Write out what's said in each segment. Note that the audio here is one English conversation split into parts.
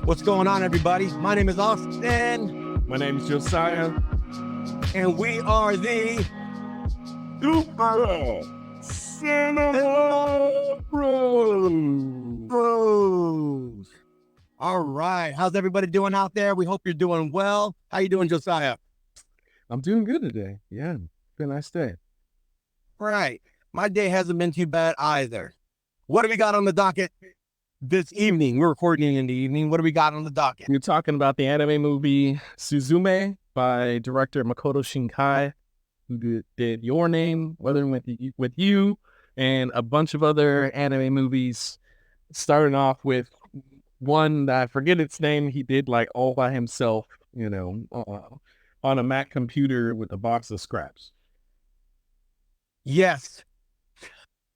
What's going on, everybody? My name is Austin. My name is Josiah. And we are the Super Cinema Bros. All right. How's everybody doing out there? We hope you're doing well. How you doing, Josiah? I'm doing good today. Yeah, it's been a nice day. Right. My day hasn't been too bad either. What do we got on the docket this evening? We're recording in the evening. What do we got on the docket? We're talking about the anime movie Suzume by director Makoto Shinkai, who did Your Name, Weathering with You, and a bunch of other anime movies. Starting off with one that I forget its name, he did like all by himself, on a Mac computer with a box of scraps. Yes.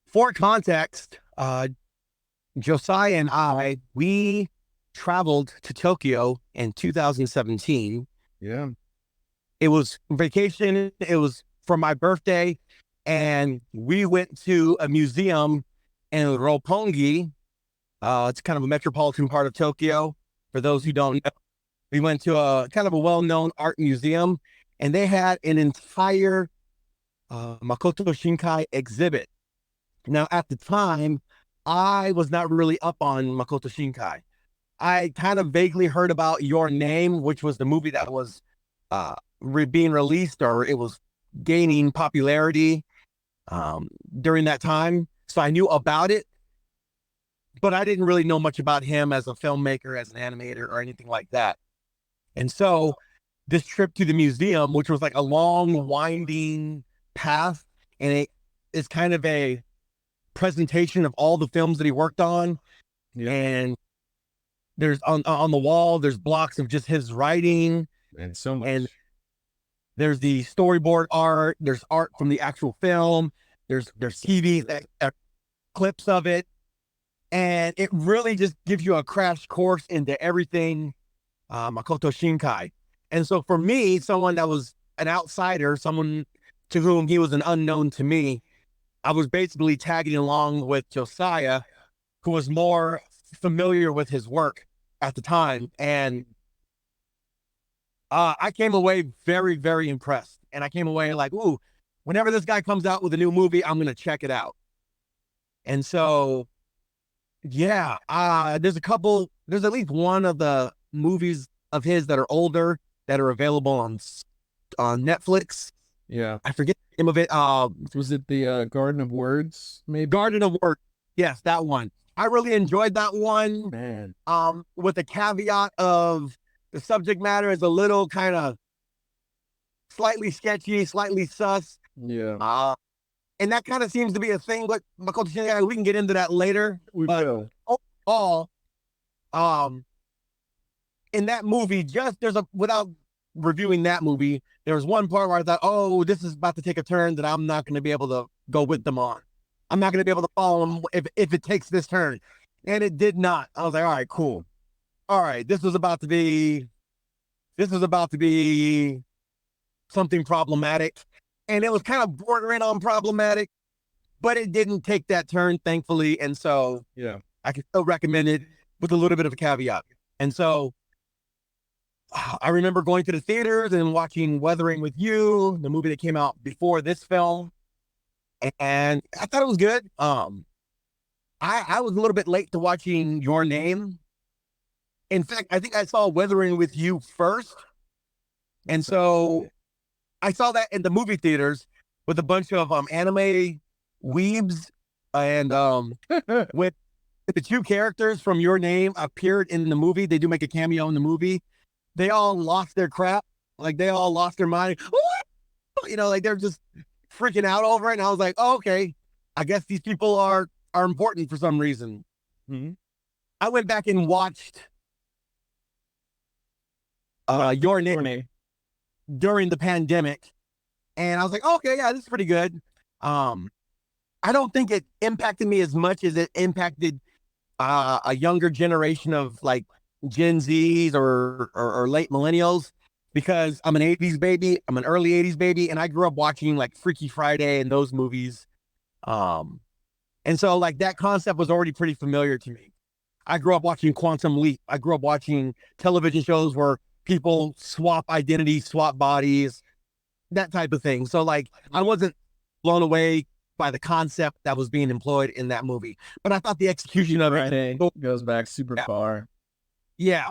For context, Josiah and I, we traveled to Tokyo in 2017. Yeah. It was vacation. It was for my birthday. And we went to a museum in Roppongi. It's kind of a metropolitan part of Tokyo. For those who don't know, we went to a kind of a well-known art museum, and they had an entire Makoto Shinkai exhibit. Now, at the time, I was not really up on Makoto Shinkai. I kind of vaguely heard about Your Name, which was the movie that was being released, or it was gaining popularity during that time. So I knew about it, but I didn't really know much about him as a filmmaker, as an animator, or anything like that. And so this trip to the museum, which was like a long, winding path, and it is kind of a presentation of all the films that he worked on. Yeah. And there's on the wall, there's blocks of just his writing, And so much. and there's the storyboard art, there's art from the actual film, there's TV clips of it, and it really just gives you a crash course into everything Makoto Shinkai. And so for me, someone that was an outsider, someone to whom he was an unknown to me, I was basically tagging along with Josiah, who was more familiar with his work at the time. And I came away very, very impressed. And I came away like, ooh, whenever this guy comes out with a new movie, I'm going to check it out. And so, yeah, there's at least one of the movies of his that are older that are available on Netflix. Yeah. I forget the name of it. Was it the Garden of Words, maybe? Garden of Words. Yes, that one. I really enjoyed that one. Man. With the caveat of the subject matter is a little kind of slightly sketchy, slightly sus. Yeah. And that kind of seems to be a thing, but Makoto Shinkai, we can get into that later. We will. Overall, in that movie, without reviewing that movie, there was one part where I thought, oh, this is about to take a turn that I'm not going to be able to go with them on. I'm not going to be able to follow them if it takes this turn. And it did not. I was like, all right, cool. All right, this was about to be something problematic. And it was kind of bordering on problematic, but it didn't take that turn, thankfully. And so Yeah. I can still recommend it with a little bit of a caveat. And so I remember going to the theaters and watching Weathering with You, the movie that came out before this film. And I thought it was good. I was a little bit late to watching Your Name. In fact, I think I saw Weathering with You first. And so I saw that in the movie theaters with a bunch of anime weebs. And when the two characters from Your Name appeared in the movie, they do make a cameo in the movie. They all lost their crap. Like, they all lost their mind. Like, they're just freaking out over it. And I was like, oh, okay, I guess these people are important for some reason. Mm-hmm. I went back and watched Your Name during the pandemic, and I was like, oh, okay, yeah, this is pretty good. I don't think it impacted me as much as it impacted a younger generation of like Gen Zs or late millennials, because I'm an 80s baby. I'm an early 80s baby, and I grew up watching like Freaky Friday and those movies. And so like that concept was already pretty familiar to me. I grew up watching Quantum Leap. I grew up watching television shows where people swap identities, swap bodies, that type of thing. So like I wasn't blown away by the concept that was being employed in that movie, but I thought the execution of it Friday goes back super far. yeah.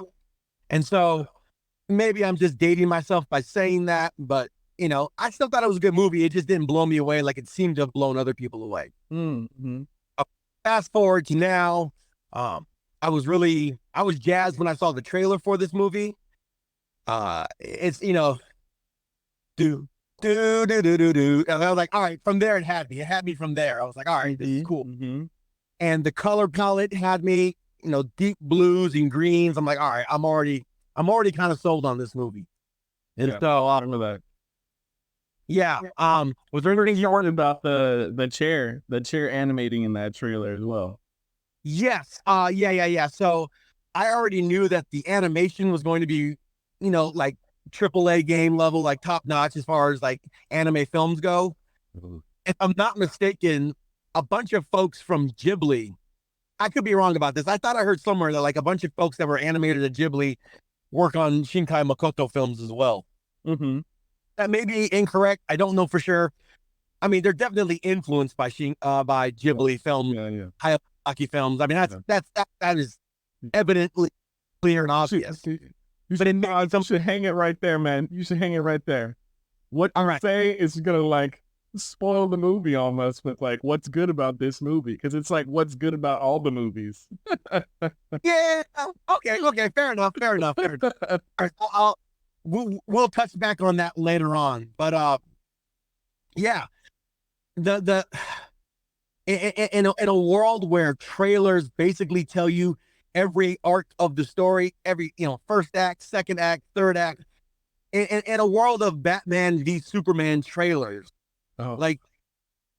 And so maybe I'm just dating myself by saying that, but I still thought it was a good movie. It just didn't blow me away like it seemed to have blown other people away. Mm-hmm. Fast forward to now, um, I was jazzed when I saw the trailer for this movie. It's do do. And I was like, all right, from there it had me. It had me from there. I was like, all right, this is cool. Mm-hmm. And the color palette had me, deep blues and greens. I'm like, all right, I'm already kind of sold on this movie. And so I don't know that. Yeah. Was there anything you wanted about the chair animating in that trailer as well? Yes. Yeah. So I already knew that the animation was going to be, like AAA game level, like top notch as far as like anime films go. Mm-hmm. If I'm not mistaken, a bunch of folks from Ghibli, I could be wrong about this. I thought I heard somewhere that like a bunch of folks that were animated at Ghibli work on Shinkai Makoto films as well. Mm-hmm. That may be incorrect. I don't know for sure. I mean, they're definitely influenced by Ghibli films, Hayao films. I mean, that is evidently clear and obvious. You should hang it right there, man. You should hang it right there. What you say is gonna like spoil the movie almost with like what's good about this movie, because it's like what's good about all the movies. Yeah. Okay. Fair enough. All right, we'll touch back on that later on, but yeah, the in a world where trailers basically tell you every arc of the story, every first act, second act, third act, in a world of Batman v Superman trailers, like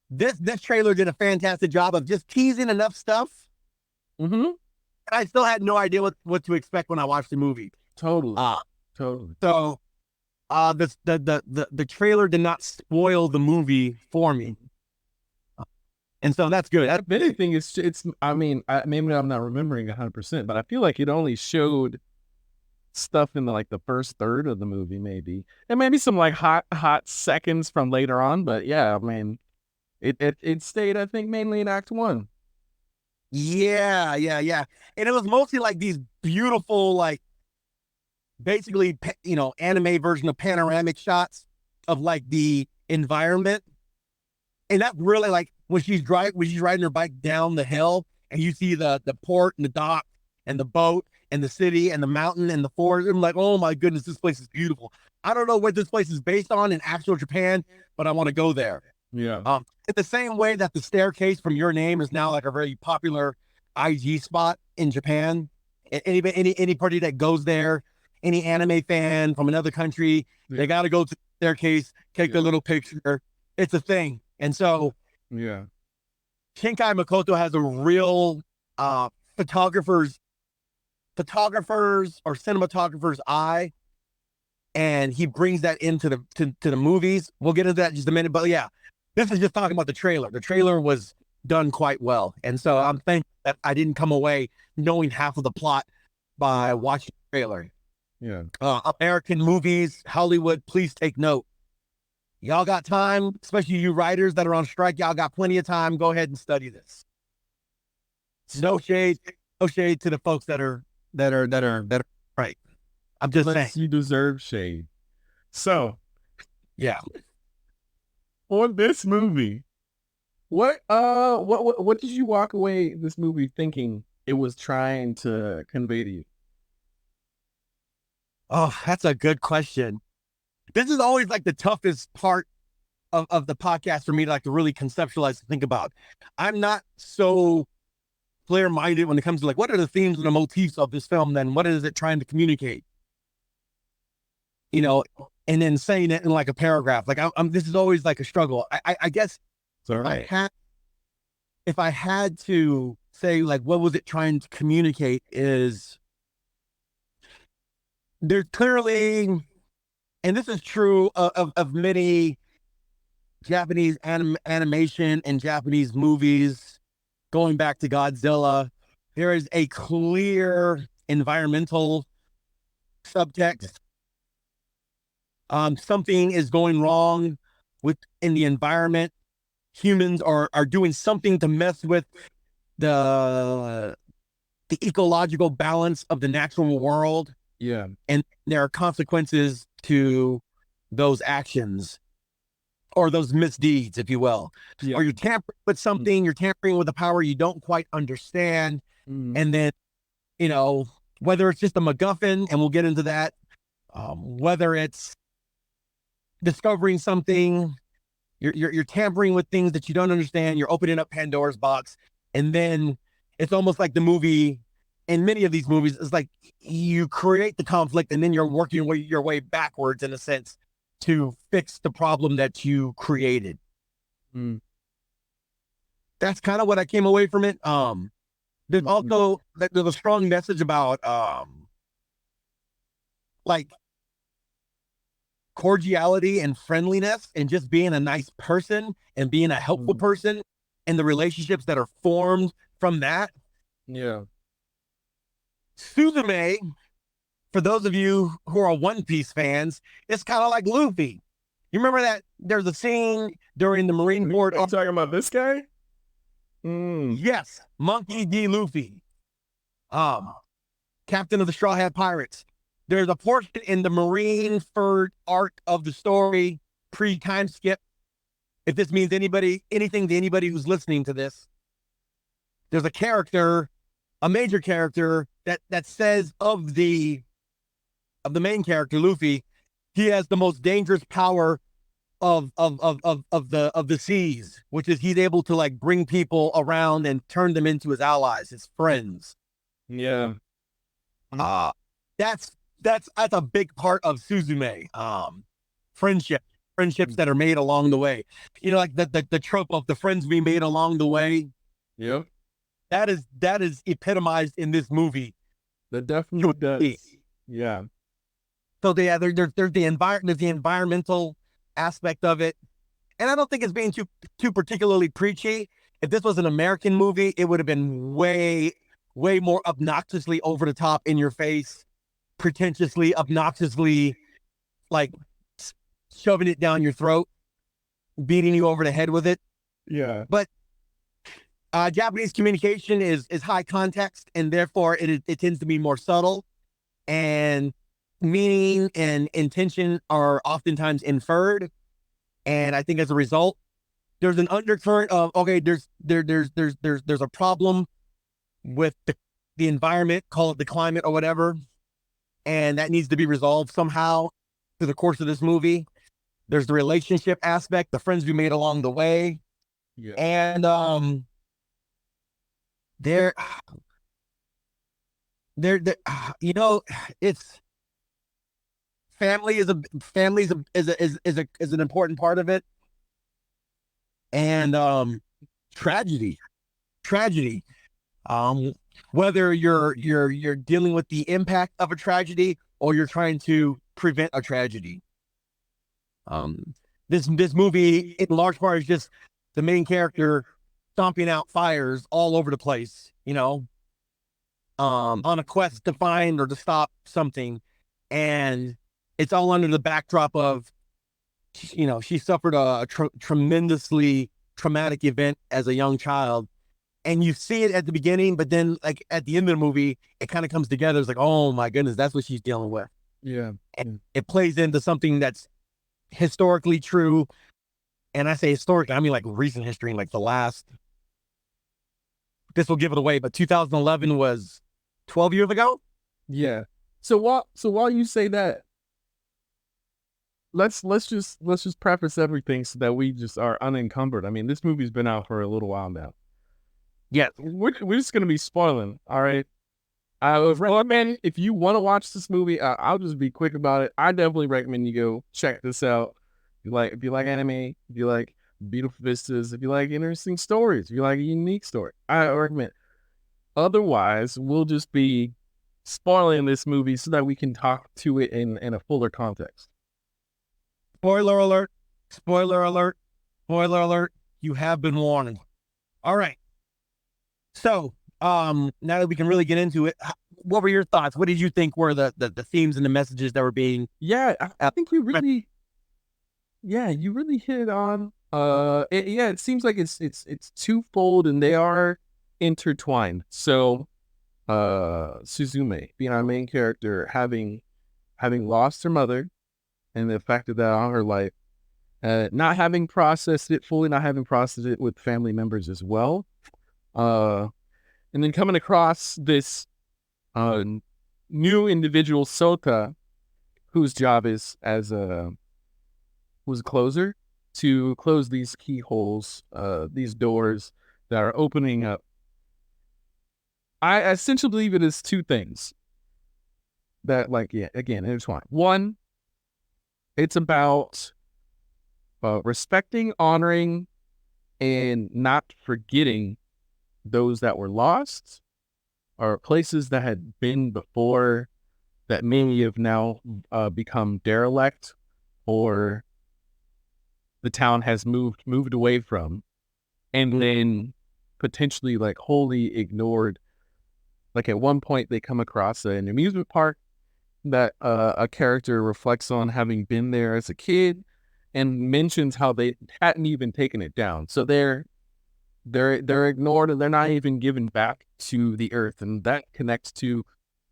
this trailer did a fantastic job of just teasing enough stuff. Mm-hmm. And I still had no idea what to expect when I watched the movie. Totally. So, the trailer did not spoil the movie for me, and so that's good. If anything, it's. I mean, maybe I'm not remembering 100%, but I feel like it only showed stuff in the first third of the movie, maybe, and maybe some like hot seconds from later on. But yeah, I mean, it stayed, I think, mainly in Act 1. Yeah, and it was mostly like these beautiful, like basically anime version of panoramic shots of like the environment, and that really like when she's riding her bike down the hill and you see the port and the dock and the boat and the city and the mountain and the forest. I'm like, oh my goodness, this place is beautiful. I don't know what this place is based on in actual Japan, but I want to go there. Yeah. In the same way that the staircase from Your Name is now like a very popular IG spot in Japan. Any party that goes there, any anime fan from another country, they got to go to the staircase, take a little picture. It's a thing. And so, yeah, Shinkai Makoto has a real photographer's or cinematographer's eye, and he brings that into the movies. We'll get into that in just a minute, but yeah, this is just talking about the trailer. The trailer was done quite well, and so I'm thankful that I didn't come away knowing half of the plot by watching the trailer. Yeah. American movies, Hollywood, please take note. Y'all got time, especially you writers that are on strike. Y'all got plenty of time. Go ahead and study this. No shade to the folks that are right. I'm just saying. You deserve shade. So, yeah. For this movie, what did you walk away this movie thinking it was trying to convey to you? Oh, that's a good question. This is always like the toughest part of the podcast for me to like to really conceptualize and think about. I'm not so clear-minded when it comes to like what are the themes and the motifs of this film, then what is it trying to communicate? And then saying it in like a paragraph. Like I'm this is always like a struggle. I guess if I had to say like what was it trying to communicate is there's clearly, and this is true of many Japanese animation and Japanese movies, going back to Godzilla, There is a clear environmental subtext. Something is going wrong in the environment. Humans are doing something to mess with the the ecological balance of the natural world, Yeah. and there are consequences to those actions or those misdeeds, if you will. Yeah. Or you're tampering with something, you're tampering with a power you don't quite understand, and then whether it's just a MacGuffin, and we'll get into that, whether it's discovering something, you're tampering with things that you don't understand, you're opening up Pandora's box, and then it's almost like the movie. In many of these movies, it's like you create the conflict, and then you're working your way backwards, in a sense, to fix the problem that you created. That's kind of what I came away from it. There's also there's a strong message about like cordiality and friendliness, and just being a nice person and being a helpful person, and the relationships that are formed from that. Yeah. Suzume, for those of you who are One Piece fans, it's kind of like Luffy. You remember that there's a scene during the Marineford. Are you talking about this guy? Yes, Monkey D. Luffy, captain of the Straw Hat Pirates. There's a portion in the Marineford arc of the story, pre-time skip. If this means anything to anybody who's listening to this, there's a character, a major character that says of the main character Luffy, he has the most dangerous power of the seas, which is he's able to like bring people around and turn them into his allies, his friends. Yeah. That's a big part of Suzume. Friendships that are made along the way. Like the trope of the friends we made along the way. Yep. That is epitomized in this movie. That definitely does. Yeah. So there's the environmental aspect of it, and I don't think it's being too particularly preachy. If this was an American movie, it would have been way more obnoxiously over the top, in your face, pretentiously, obnoxiously, like shoving it down your throat, beating you over the head with it. Yeah. But Japanese communication is high context, and therefore it tends to be more subtle, and meaning and intention are oftentimes inferred. And I think as a result, there's an undercurrent of, okay, there's a problem with the environment, call it the climate or whatever, and that needs to be resolved somehow through the course of this movie. There's the relationship aspect, the friends we made along the way. Yeah. And there it's family is an important part of it, and tragedy, whether you're dealing with the impact of a tragedy, or you're trying to prevent a tragedy. This movie in large part is just the main character stomping out fires all over the place, on a quest to find or to stop something. And it's all under the backdrop of, she suffered a tremendously traumatic event as a young child. And you see it at the beginning, but then like at the end of the movie, it kind of comes together. It's like, oh my goodness, that's what she's dealing with. Yeah. And it plays into something that's historically true. And I say historically, I mean like recent history, like this will give it away, but 2011 was 12 years ago. Yeah. So while you say that, let's just preface everything so that we just are unencumbered. I mean, this movie's been out for a little while now. Yeah, we're just gonna be spoiling. All right. Man, if you want to watch this movie, I'll just be quick about it. I definitely recommend you go check this out. If you like anime, if you like beautiful vistas, if you like interesting stories, if you like a unique story, I recommend. Otherwise, we'll just be spoiling this movie so that we can talk to it in a fuller context. Spoiler alert! Spoiler alert! Spoiler alert! You have been warned. All right. So now that we can really get into it, what were your thoughts? What did you think were the themes and the messages that were being Yeah, I think you really, yeah, you really hit on. Yeah, it seems like it's twofold, and they are intertwined. So, Suzume being our main character, having lost her mother, and the effect of that on her life, not having processed it fully, not having processed it with family members as well, uh, and then coming across this uh new individual, Sota, whose job is as a who's a closer, to close these keyholes, these doors that are opening up. I essentially believe it is two things that, like, yeah, again, intertwined. One, it's about respecting, honoring, and not forgetting those that were lost, or places that had been before that many have now become derelict, or the town has moved away from, and then potentially like wholly ignored. Like at one point, they come across an amusement park that a character reflects on having been there as a kid, and mentions how they hadn't even taken it down. So they're ignored, and they're not even given back to the earth, and that connects to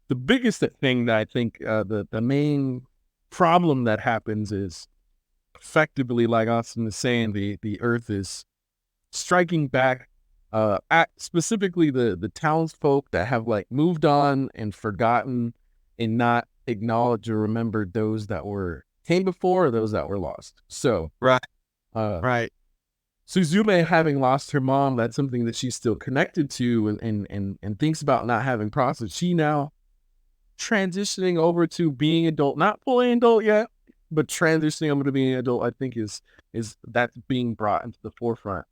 the biggest thing that I think, the main problem that happens is, effectively, like Austin is saying, the earth is striking back at specifically the townsfolk that have like moved on and forgotten, and not acknowledged or remembered those that were came before, or those that were lost. So right, uh right? Suzume, having lost her mom, that's something that she's still connected to, and thinks about not having processed. She now transitioning over to being adult, not fully adult yet, but transitioning over to being an adult, I think is that's being brought into the forefront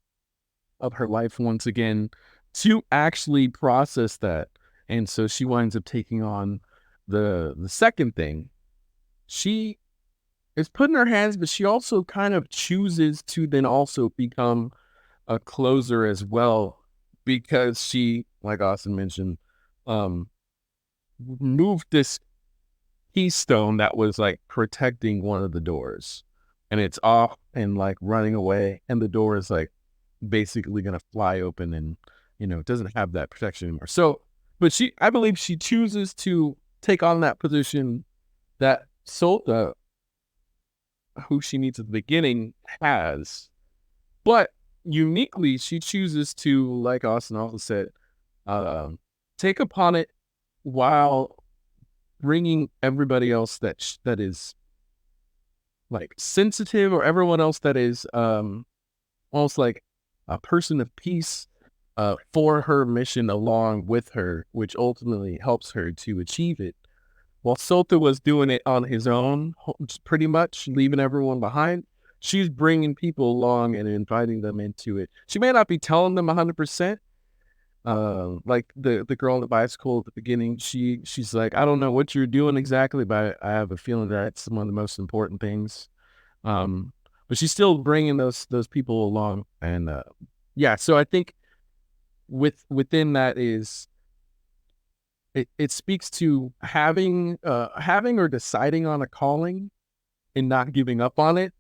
of her life once again, to actually process that. And so she winds up taking on the second thing. She is put in her hands, but she also kind of chooses to then also become a closer as well, because she, like Austin mentioned, um, moved this keystone that was like protecting one of the doors, and it's off and like running away, and the door is like basically gonna fly open, and it doesn't have that protection anymore. So, but I believe she chooses to take on that position that Sota, who she meets at the beginning, has, but uniquely she chooses to, like Austin also said, um, take upon it, while bringing everybody else that is like sensitive, or everyone else that is almost like a person of peace, for her mission along with her, which ultimately helps her to achieve it. While Sota was doing it on his own, pretty much leaving everyone behind, she's bringing people along and inviting them into it. She may not be telling them 100%. Like the girl on the bicycle at the beginning, she's like, I don't know what you're doing exactly, but I have a feeling that it's one of the most important things. Um, but she's still bringing those people along, and yeah. So I think within that is, it speaks to having or deciding on a calling, and not giving up on it,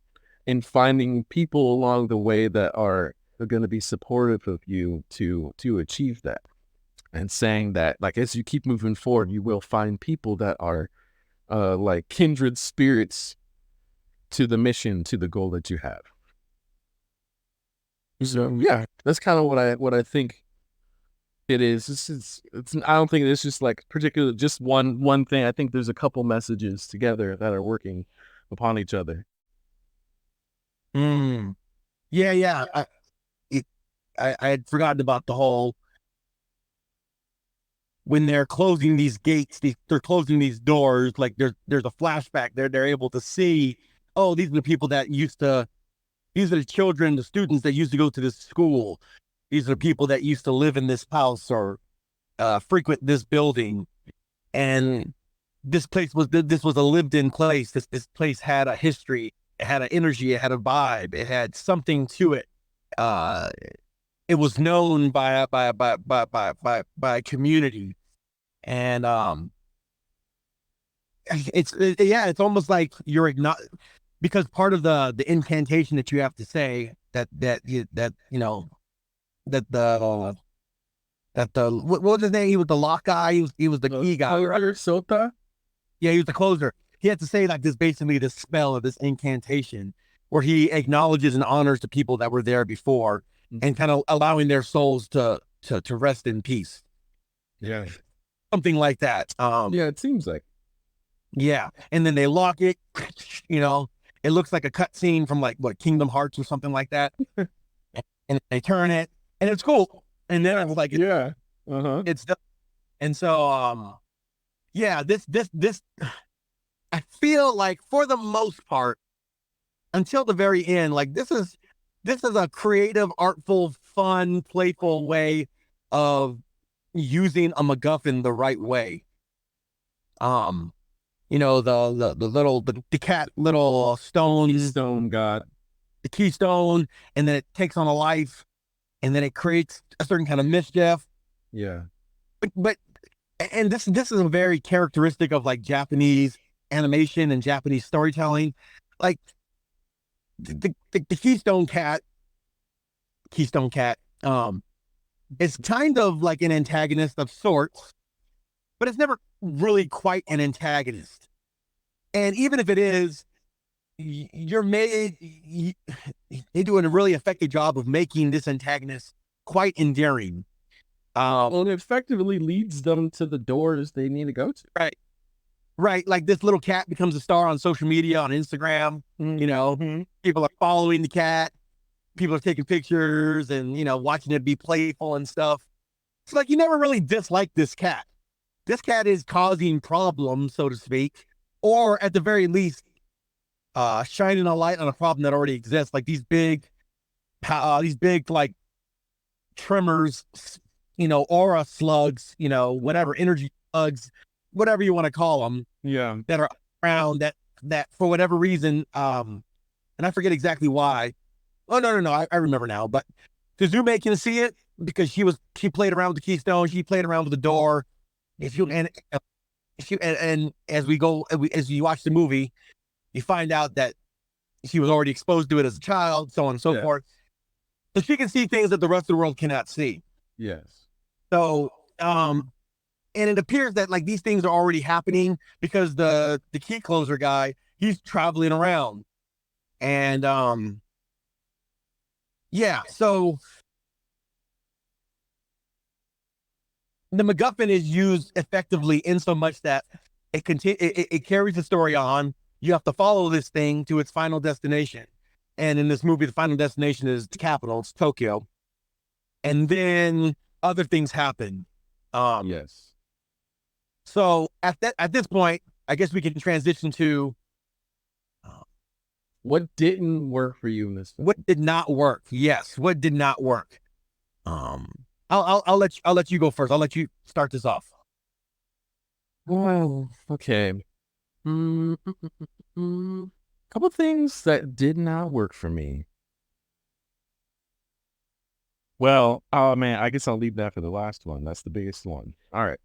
and finding people along the way that are going to be supportive of you to achieve that, and saying that, like, as you keep moving forward, you will find people that are like kindred spirits to the mission, to the goal that you have. So yeah, that's kind of what I think it is. It's I don't think it's just like particular just one thing. I think there's a couple messages together that are working upon each other. Mm. Yeah, yeah. I had forgotten about the whole when they're closing these gates, they're closing these doors. Like there's a flashback there. They're able to see, oh, these are the people that used to. These are the children, the students that used to go to this school. These are the people that used to live in this house or frequent this building. And this was a lived in place. This place had a history, it had an energy, it had a vibe, it had something to it. Uh, it was known by a community, and yeah, it's almost like you're because part of the incantation that you have to say that the what was his name? He was the lock guy. He was the key guy. Sota. Yeah, he was the closer. He had to say like this basically this spell of this incantation where he acknowledges and honors the people that were there before and kind of allowing their souls to rest in peace. Yeah. Something like that. Yeah, it seems like. Yeah. And then they lock it, you know. It looks like a cutscene from like what Kingdom Hearts or something like that. And they turn it and it's cool. And then I was like, Yeah. Uh-huh. it's done. And so yeah, this I feel like for the most part, until the very end, like this is a creative, artful, fun, playful way of using a MacGuffin the right way. Um, the little the cat little stone, Stone God. the keystone, and then it takes on a life, and then it creates a certain kind of mischief. Yeah. But and this is a very characteristic of like Japanese animation and Japanese storytelling. Like the Keystone Cat, is kind of like an antagonist of sorts, but it's never really quite an antagonist. And even if it is, you're made they do a really effective job of making this antagonist quite endearing. Well, it effectively leads them to the doors they need to go to. Right. Right. Like this little cat becomes a star on social media, on Instagram. People are following the cat. People are taking pictures and, watching it be playful and stuff. It's like you never really dislike this cat. This cat is causing problems, so to speak, or at the very least, shining a light on a problem that already exists. Like these big, like tremors, aura slugs, whatever energy slugs, whatever you want to call them. Yeah. That are around that for whatever reason, and I forget exactly why. Oh no, I remember now. But Suzume can see it because she played around with the keystone, she played around with the door. And as as you watch the movie, you find out that she was already exposed to it as a child, so on and so forth. So she can see things that the rest of the world cannot see. Yes. So and it appears that like these things are already happening because the key closer guy, he's traveling around. And yeah, so the MacGuffin is used effectively in so much that it carries the story on. You have to follow this thing to its final destination. And in this movie, the final destination is the capital, it's Tokyo. And then other things happen. Yes. So at this point, I guess we can transition to what didn't work for you in this film? What did not work. Yes, what did not work. I'll let you go first. I'll let you start this off. Well, okay. Couple things that did not work for me. Well, oh man, I guess I'll leave that for the last one. That's the biggest one. All right.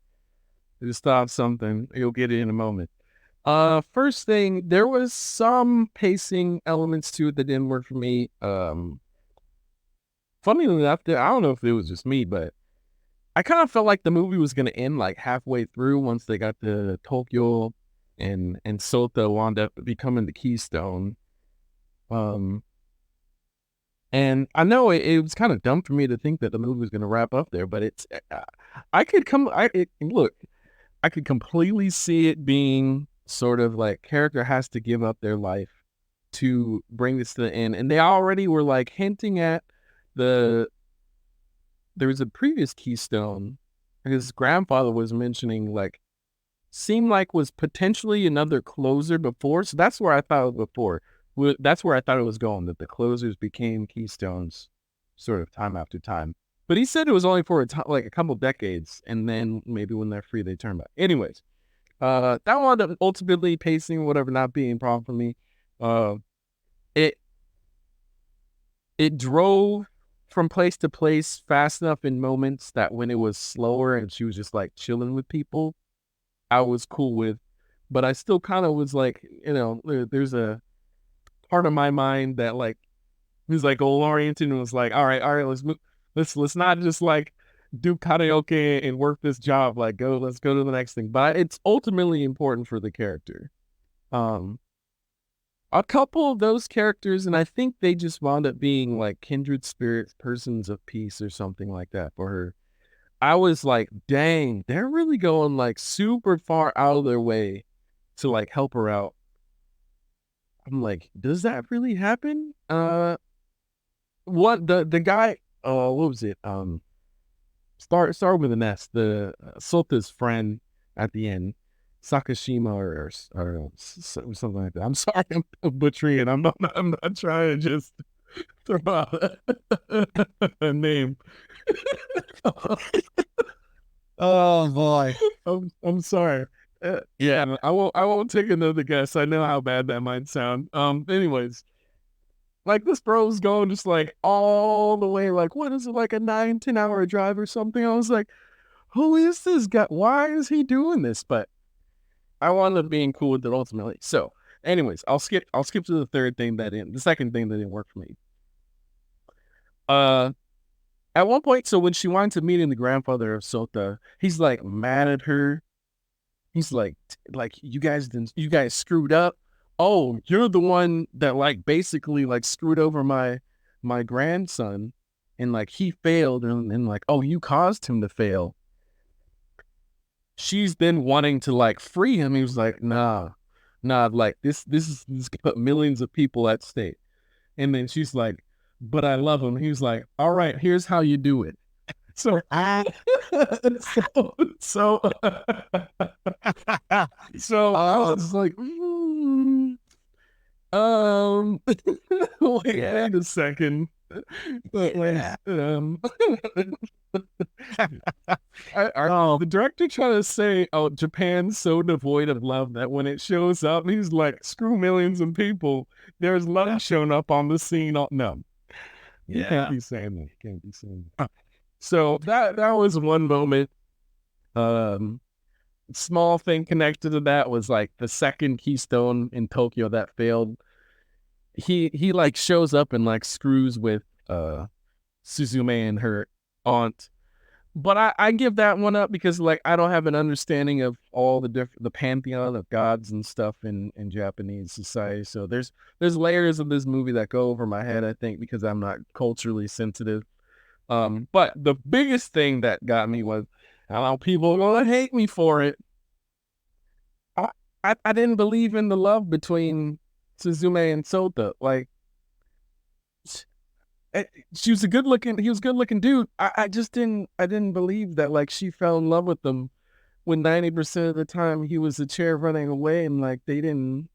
Just thought of something. You'll get it in a moment. First thing, there was some pacing elements to it that didn't work for me. Funny enough, I don't know if it was just me, but I kind of felt like the movie was gonna end like halfway through once they got to Tokyo and Sota wound up becoming the Keystone. And I know it was kind of dumb for me to think that the movie was gonna wrap up there, but it's look, I could completely see it being sort of like character has to give up their life to bring this to the end. And they already were like hinting at there was a previous Keystone. His grandfather was mentioning like, seemed like was potentially another closer before. So that's where I thought it was before. That's where I thought it was going, that the closers became Keystones sort of time after time. But he said it was only for like a couple decades, and then maybe when they're free, they turn back. Anyways, that wound up ultimately pacing, whatever, not being a problem for me. It drove from place to place fast enough in moments that when it was slower and she was just like chilling with people, I was cool with. But I still kind of was like, there's a part of my mind that like was like goal oriented and was like, all right, let's move. Let's not just like do karaoke and work this job. Like let's go to the next thing. But it's ultimately important for the character. Um, a couple of those characters, and I think they just wound up being like kindred spirits, persons of peace, or something like that for her. I was like, dang, they're really going like super far out of their way to like help her out. I'm like, does that really happen? What the guy? What was it? Start with an S. The Sota's friend at the end, Sakashima or something like that. I'm sorry, I'm butchering it. I'm not trying to just throw out a name. Oh boy. I'm sorry. Yeah, I won't take another guess. I know how bad that might sound. Anyways, like this bro's going just like all the way, like what is it, like a 9-10 hour drive or something? I was like, who is this guy? Why is he doing this? But I wound up being cool with it ultimately. So, anyways, I'll skip to the second thing that didn't work for me. Uh, at one point, so when she wanted to meet the grandfather of Sota, he's like mad at her. He's like you guys screwed up. Oh, you're the one that like basically like screwed over my grandson, and like he failed, and like, oh, you caused him to fail. She's been wanting to like free him. He was like, nah, like this put millions of people at stake. And then she's like, but I love him. He was like, all right, here's how you do it. So, so, so I was like, wait a second. Wait, the director trying to say, oh, Japan's so devoid of love that when it shows up, he's like, screw millions of people. There's love showing up on the scene. No, you can't be saying that. You can't be saying that. So that was one moment. Small thing connected to that was like the second Keystone in Tokyo that failed. He like shows up and like screws with Suzume and her aunt. But I give that one up because like I don't have an understanding of all the pantheon of gods and stuff in Japanese society. So there's layers of this movie that go over my head, I think, because I'm not culturally sensitive. But the biggest thing that got me was, I know people are gonna hate me for it. I didn't believe in the love between Suzume and Sota. Like, he was a good looking dude. I just didn't believe that like she fell in love with him when 90% of the time he was the chair running away, and like they didn't.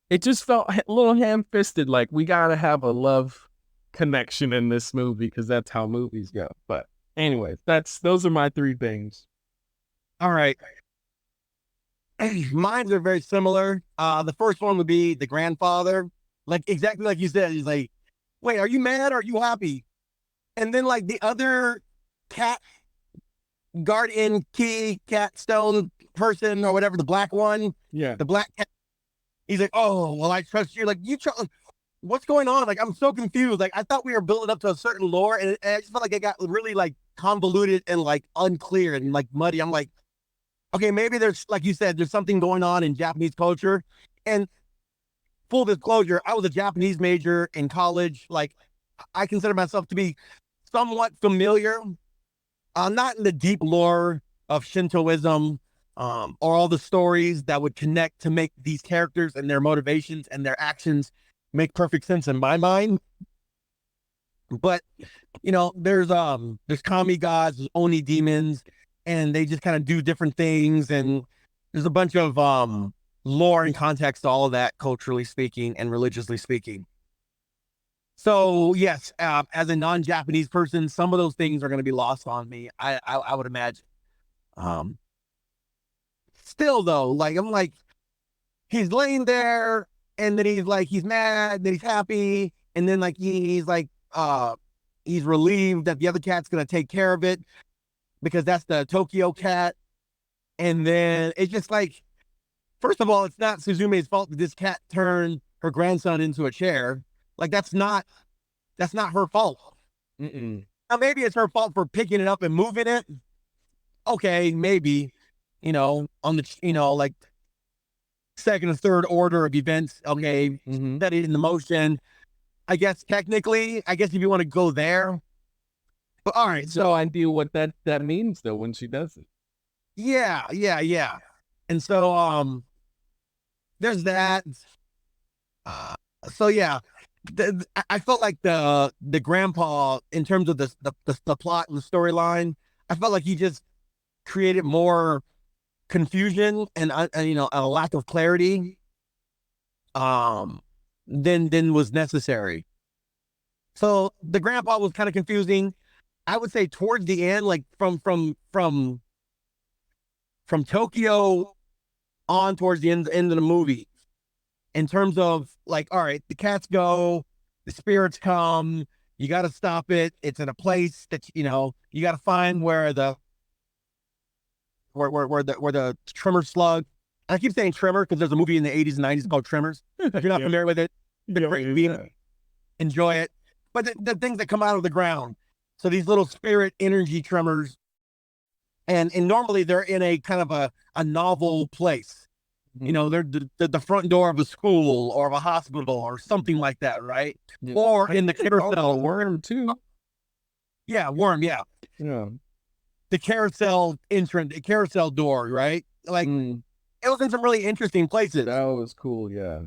It just felt a little ham-fisted. Like, we gotta have a love connection in this movie because that's how movies go. But anyways, those are my three things. All right. Mine are very similar. The first one would be the grandfather. Like exactly like you said, he's like, wait, are you mad or are you happy? And then like the other cat guardian key cat stone person or whatever, the black one, Yeah. the black cat. He's like, oh, well, I trust you. Like, you trust. What's going on? Like, I'm so confused. Like, I thought we were building up to a certain lore, and I just felt like it got really like convoluted and like unclear and like muddy. I'm like, okay, maybe there's, like you said, there's something going on in Japanese culture. And full disclosure, I was a Japanese major in college. Like, I consider myself to be somewhat familiar, not in the deep lore of Shintoism, or all the stories that would connect to make these characters and their motivations and their actions make perfect sense in my mind. But there's kami gods, there's oni demons, and they just kind of do different things, and there's a bunch of lore and context to all of that, culturally speaking and religiously speaking. So yes, as a non-Japanese person, some of those things are going to be lost on me. I would imagine. Still though, like I'm like, he's laying there, and then he's like, he's mad, then he's happy, and then like he's like, He's relieved that the other cat's going to take care of it because that's the Tokyo cat. And then it's just like, first of all, it's not Suzume's fault that this cat turned her grandson into a chair. Like that's not her fault. Now maybe it's her fault for picking it up and moving it. Okay, maybe, on the like second or third order of events. Okay, set it in the motion. I guess technically, if you want to go there. But all right, So idea what that means though when she does it. yeah. And so there's that. So yeah, I felt like the grandpa, in terms of the plot and the storyline, I felt like he just created more confusion and a lack of clarity than was necessary. So the grandpa was kind of confusing. I would say towards the end, like from Tokyo on towards the end of the movie, in terms of like, all right, the cats go, the spirits come, you got to stop it. It's in a place that you got to find where the Tremor slug. I keep saying Tremor because there's a movie in the 80s and 90s called Tremors. If you're not familiar with it, enjoy it. But the things that come out of the ground, so these little spirit energy tremors, and normally they're in a kind of a novel place. They're the front door of a school or of a hospital or something like that, right? Yeah. Or in the carousel. Worm too. Yeah, worm. Yeah. The carousel entrance, the carousel door, right? Like it was in some really interesting places. That was cool. Yeah.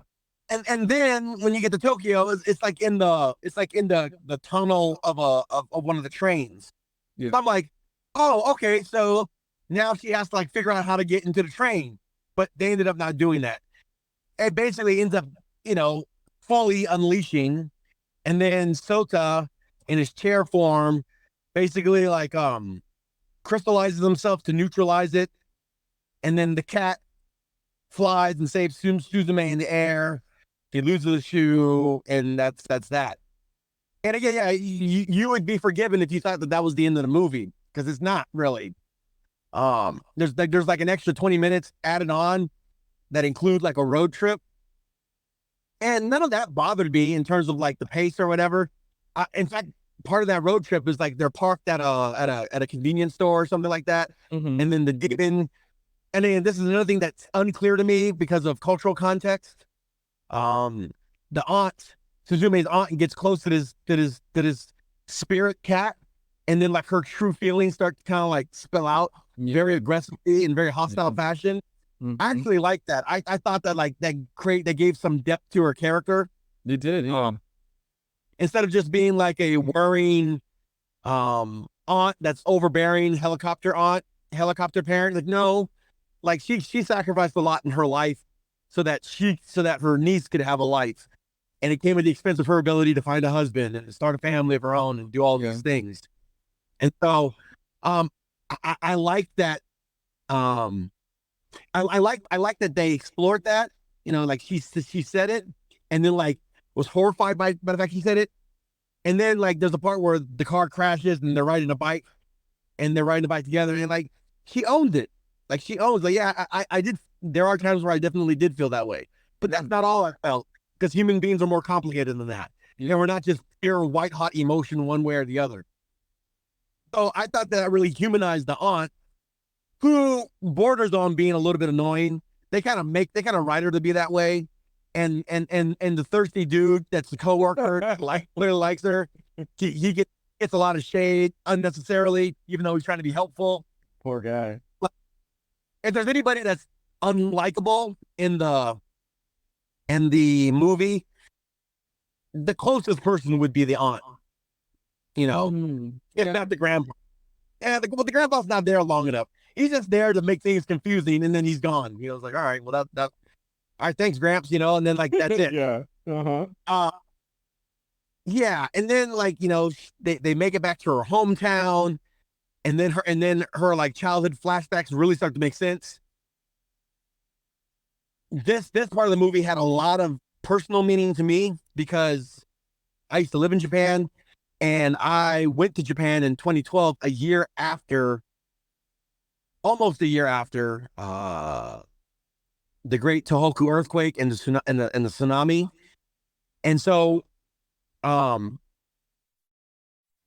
And then when you get to Tokyo, it's like in the tunnel of one of the trains. Yeah. So I'm like, oh, okay. So now she has to like figure out how to get into the train. But they ended up not doing that. It basically ends up, fully unleashing. And then Sota, in his chair form, basically like crystallizes himself to neutralize it. And then the cat flies and saves Suzume in the air. He loses a shoe, and that's that. And again, yeah, you would be forgiven if you thought that was the end of the movie, because it's not really. There's like an extra 20 minutes added on that include like a road trip, and none of that bothered me in terms of like the pace or whatever. In fact, part of that road trip is like they're parked at a convenience store or something like that, and then the dipping. And then this is another thing that's unclear to me because of cultural context. The aunt, Suzume's aunt, gets close to this spirit cat, and then like her true feelings start to kind of like spill out very aggressively in very hostile fashion. I actually like that. I thought that like that gave some depth to her character. They did, yeah. Instead of just being like a worrying aunt that's overbearing, helicopter parent. Like no, like she sacrificed a lot in her life so that her niece could have a life. And it came at the expense of her ability to find a husband and start a family of her own and do all these things. And so I like that. I like that they explored that, like she said it and then like was horrified by the fact he said it. And then like there's a part where the car crashes and they're riding a bike together, and like she owns it. Like she owns, like, yeah, I did. There are times where I definitely did feel that way, but that's not all I felt, because human beings are more complicated than that. We're not just pure white hot emotion one way or the other. So I thought that really humanized the aunt, who borders on being a little bit annoying. They kind of write her to be that way. And the thirsty dude that's the coworker really likes her. He gets a lot of shade unnecessarily, even though he's trying to be helpful. Poor guy. But if there's anybody that's unlikable in the movie, the closest person would be the aunt. If not the grandpa. And the grandpa's not there long enough. He's just there to make things confusing, and then he's gone. It's like, all right, well that all right, thanks, Gramps, and then like that's it. Yeah. Yeah, and then like they make it back to her hometown, and then her like childhood flashbacks really start to make sense. This part of the movie had a lot of personal meaning to me because I used to live in Japan, And I went to Japan in 2012, almost a year after the Great Tohoku earthquake and the tsunami. And so, um,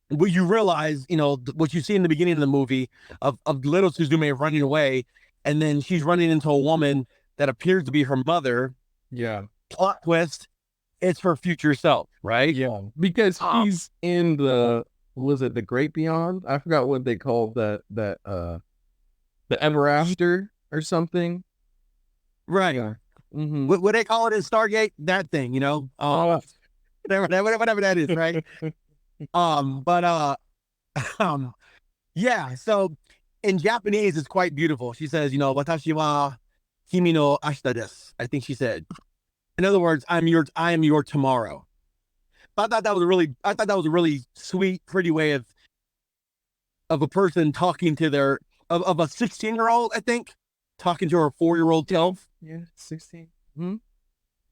what you realize, what you see in the beginning of the movie of little Suzume running away, and then she's running into a woman that appears to be her mother. Yeah. Plot twist, it's her future self, right? Yeah. Because he's in was it the Great Beyond? I forgot what they called the Ever After or something. Right. Yeah. Mm-hmm. What they call it in Stargate, that thing, whatever that is, right? But um, yeah. So in Japanese, it's quite beautiful. She says, "Watashi wa kimi no ashita desu." I think she said. In other words, I am your tomorrow. I thought that was a really sweet, pretty way of a person talking to of a 16-year-old, I think, talking to her 4-year-old self. Yeah, 16. Hmm.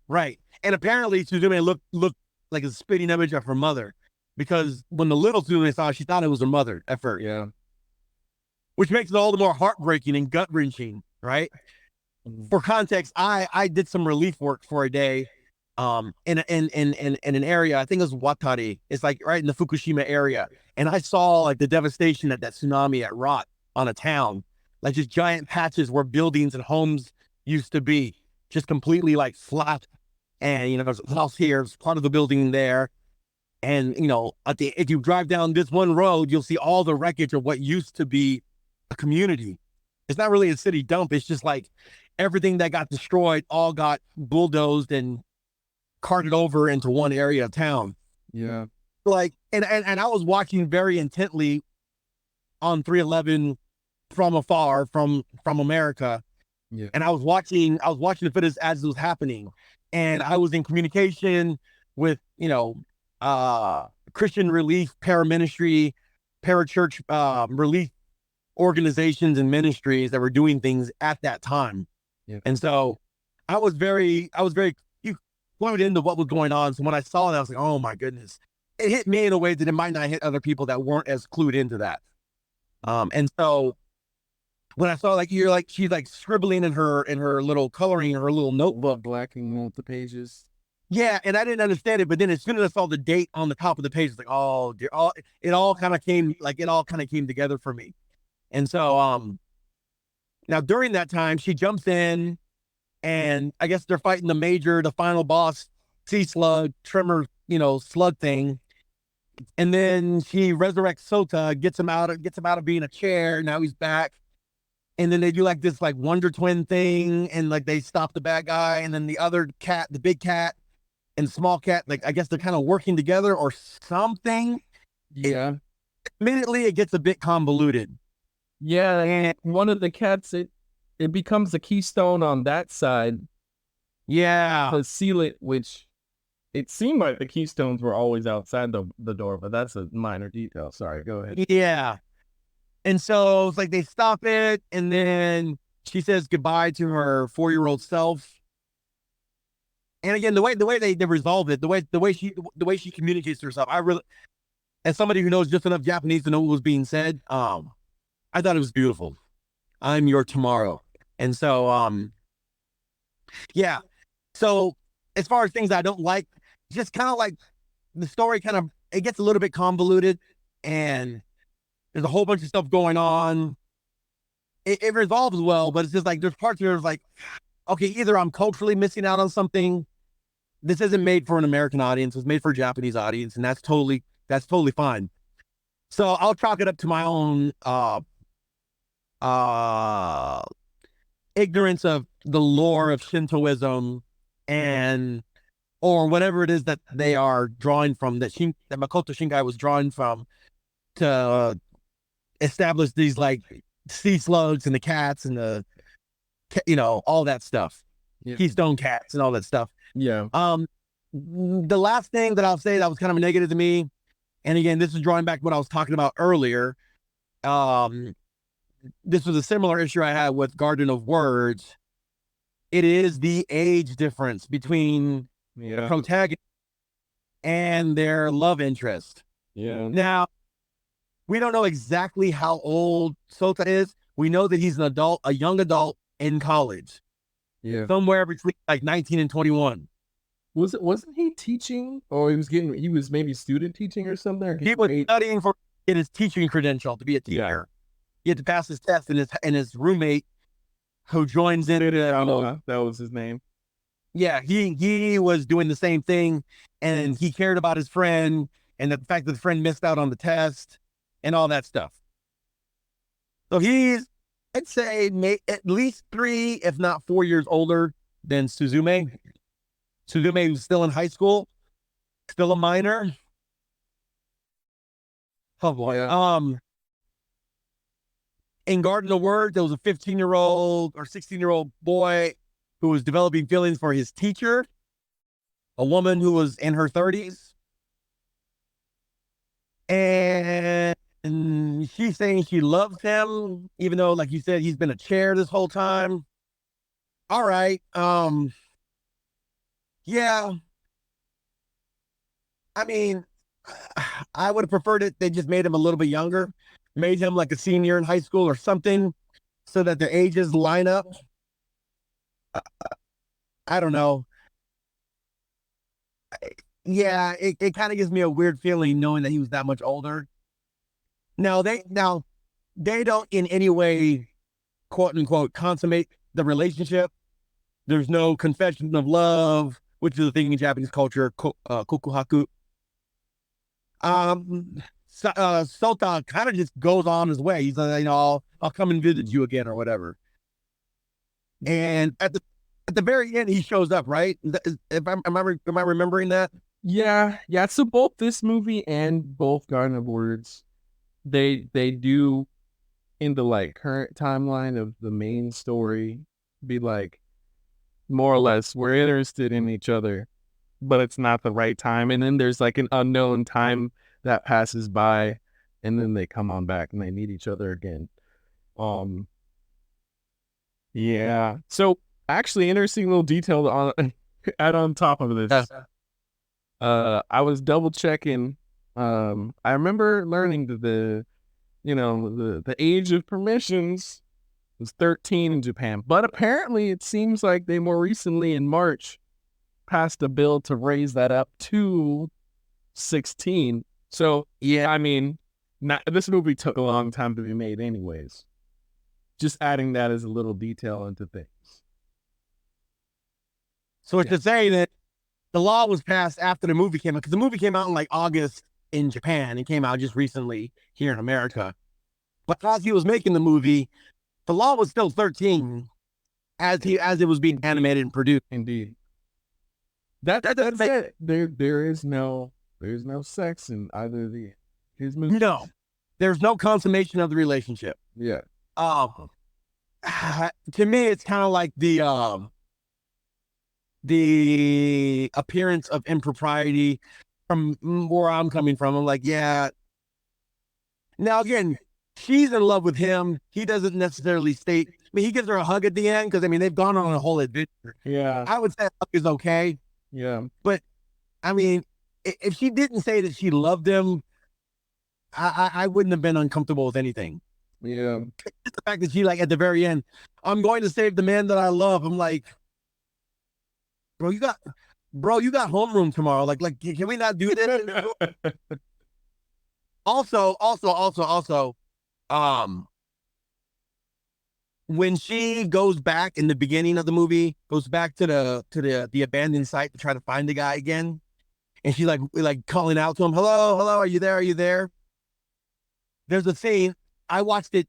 Right. And apparently Suzume looked like a spitting image of her mother, because when the little Suzume saw her, she thought it was her mother at first. Yeah. Which makes it all the more heartbreaking and gut wrenching, right? For context, I did some relief work for a day in an area, I think it was Watari. It's like right in the Fukushima area. And I saw like the devastation that tsunami had wrought on a town, like just giant patches where buildings and homes used to be, just completely like flat. And there's a house here, there's part of the building there. And if you drive down this one road, you'll see all the wreckage of what used to be a community. It's not really a city dump. It's just like everything that got destroyed all got bulldozed and carted over into one area of town. Yeah. Like, and I was watching very intently on 311 from afar, from America. Yeah. And I was watching the footage as it was happening. And I was in communication with, Christian relief, paraministry, parachurch relief organizations and ministries that were doing things at that time. Yeah. And so I was very plugged into what was going on. So when I saw that, I was like, oh my goodness. It hit me in a way that it might not hit other people that weren't as clued into that. And so when I saw she's like scribbling in her little coloring, in her little notebook, blacking out the pages. Yeah, and I didn't understand it, but then as soon as I saw the date on the top of the page, it's like, oh dear, it all kind of came together for me. And so now during that time, she jumps in, and I guess they're fighting the final boss, sea slug, trimmer, slug thing. And then she resurrects Sota, gets him out of being a chair. Now he's back. And then they do like this like Wonder Twin thing, and like they stop the bad guy, and then the other cat, the big cat and small cat, like I guess they're kind of working together or something. Yeah. Immediately it gets a bit convoluted. Yeah, and one of the cats, it becomes a keystone on that side. Yeah. To seal it, which it seemed like the keystones were always outside the door, but that's a minor detail. Sorry, go ahead. Yeah. And so it's like they stop it, and then she says goodbye to her 4-year-old self. And again, the way they resolve it, the way she communicates to herself, I really, as somebody who knows just enough Japanese to know what was being said, I thought it was beautiful. I'm your tomorrow. And so yeah. So as far as things I don't like, just kind of like the story it gets a little bit convoluted, and there's a whole bunch of stuff going on. It resolves well, but it's just like there's parts where it's like, okay, either I'm culturally missing out on something. This isn't made for an American audience. It's made for a Japanese audience, and that's totally fine. So I'll chalk it up to my own ignorance of the lore of Shintoism, or whatever it is that they are drawing from, that Makoto Shinkai was drawing from, to establish these like sea slugs and the cats and the all that stuff. Yeah. Keystone cats and all that stuff. Yeah. The last thing that I'll say that was kind of a negative to me, and again, this is drawing back to what I was talking about earlier. This was a similar issue I had with Garden of Words. It is the age difference between protagonist and their love interest. Yeah. Now, we don't know exactly how old Sota is. We know that he's an adult, a young adult in college, Yeah. somewhere between like 19 and 21. Wasn't he teaching, or he was maybe student teaching or something? He was studying for get his teaching credential to be a teacher. He had to pass his test, and his roommate who joins in it. I don't know. That was his name. Yeah, he was doing the same thing, and he cared about his friend, and the fact that the friend missed out on the test, and all that stuff. So he's, I'd say, at least 3, if not 4 years older than Suzume. Suzume was still in high school, still a minor. Oh boy. In Garden of Words, there was a 15-year-old or 16-year-old boy who was developing feelings for his teacher, a woman who was in her 30s. And she's saying she loves him, even though, like you said, he's been a chair this whole time. All right. Yeah. I mean, I would have preferred it. They just made him a little bit younger, made him like a senior in high school or something, so that their ages line up. I don't know. Yeah, it kind of gives me a weird feeling knowing that he was that much older. Now they don't in any way, quote unquote, consummate the relationship. There's no confession of love, which is a thing in Japanese culture, kokuhaku. Sota kind of just goes on his way. He's like, I'll come and visit you again or whatever. And at the very end, he shows up, right? Am I remembering that? Yeah. So both this movie and both Garden of Words, they do in the like current timeline of the main story be like more or less we're interested in each other, but it's not the right time. And then there's like an unknown time that passes by, and then they come on back and they meet each other again. Yeah. So actually, interesting little detail on add on top of this. I was double checking. I remember learning that the age of permissions was 13 in Japan, but apparently it seems like they more recently in March passed a bill to raise that up to 16. So yeah, I mean, this movie took a long time to be made, anyways. Just adding that as a little detail into things. So it's to say that the law was passed after the movie came out, because the movie came out in like August in Japan and came out just recently here in America. But as he was making the movie, the law was still 13 as it was being animated and produced. Indeed. That's it. There's no sex in either of his movies. No, there's no consummation of the relationship. Yeah. To me, it's kind of like the appearance of impropriety from where I'm coming from. I'm like, yeah. Now again, she's in love with him. He doesn't necessarily state. I mean, he gives her a hug at the end because I mean they've gone on a whole adventure. Yeah. I would say a hug is okay. Yeah. But I mean, if she didn't say that she loved him, I wouldn't have been uncomfortable with anything. Yeah. Just the fact that she, like, at the very end, I'm going to save the man that I love. I'm like, bro, you got homeroom tomorrow. Like, can we not do this? Also, when she goes back in the beginning of the movie, goes back to the abandoned site to try to find the guy again, and she's like calling out to him, hello, are you there? There's a scene. I watched it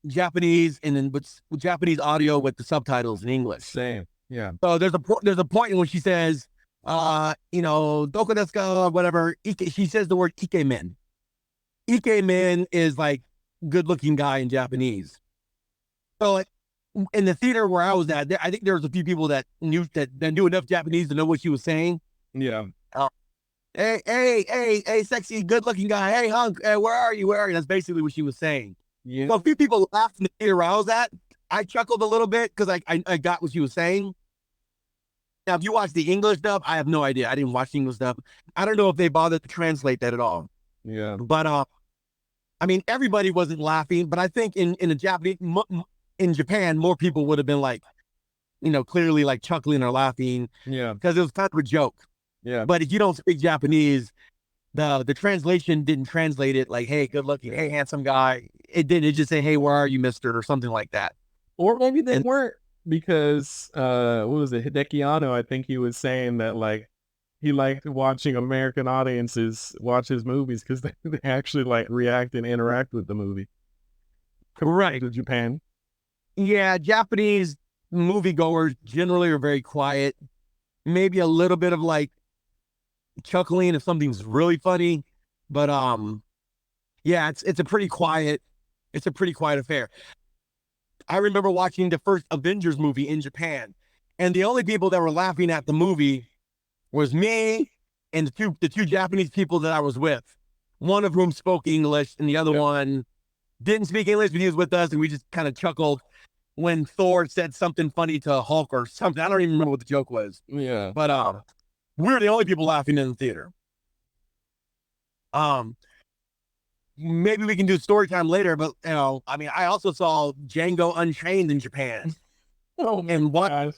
Japanese and then with Japanese audio with the subtitles in English. Same. Yeah. So there's a point in which she says, doko desu ka, whatever. She says the word ikemen. Ikemen is like good looking guy in Japanese. So like, in the theater where I was at, I think there was a few people that knew enough Japanese to know what she was saying. Yeah. Hey, sexy, good looking guy. Hey, hunk, hey, where are you? That's basically what she was saying. Yeah. So a few people laughed in the theater where I was at. I chuckled a little bit because I got what she was saying. Now, if you watch the English dub, I have no idea. I didn't watch the English dub. I don't know if they bothered to translate that at all. Yeah. But I mean, everybody wasn't laughing, but I think in the Japanese in Japan, more people would have been like, clearly like chuckling or laughing Yeah. because it was kind of a joke. Yeah. But if you don't speak Japanese, the translation didn't translate it like, "Hey, good looking, hey, handsome guy." It did. It just say, "Hey, where are you, Mister?" or something like that. Or maybe they And weren't because what was it? Hideki Anno, I think he was saying that like he liked watching American audiences watch his movies because they actually like react and interact with the movie compared right, to Japan. yeah, Japanese moviegoers generally are very quiet. Maybe a little bit of like chuckling if something's really funny, but yeah, it's a pretty quiet affair. I remember watching the first Avengers movie in Japan, and the only people that were laughing at the movie was me and the two Japanese people that I was with. One of whom spoke English, and the other one didn't speak English, but he was with us, and we just kind of chuckled when Thor said something funny to Hulk or something. I don't even remember what the joke was, Yeah. but we were the only people laughing in the theater. Um, Maybe we can do story time later, but I mean, I also saw Django Unchained in Japan, Oh my and what gosh.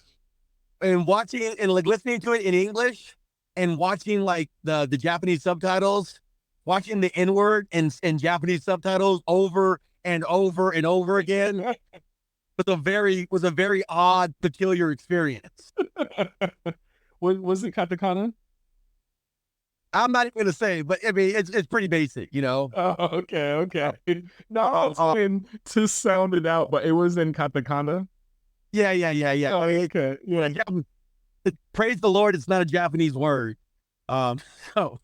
and watching it and like listening to it in English and watching like the Japanese subtitles, watching the N word and Japanese subtitles over and over and over again was a very odd, peculiar experience. Was it katakana? I'm not even gonna say, but I mean it's pretty basic. Oh, okay, okay. No, I was trying to sound it out, but it was in katakana. Yeah, yeah, yeah, yeah. Oh, I mean, okay. Yeah. praise the Lord, it's not a Japanese word. Um, so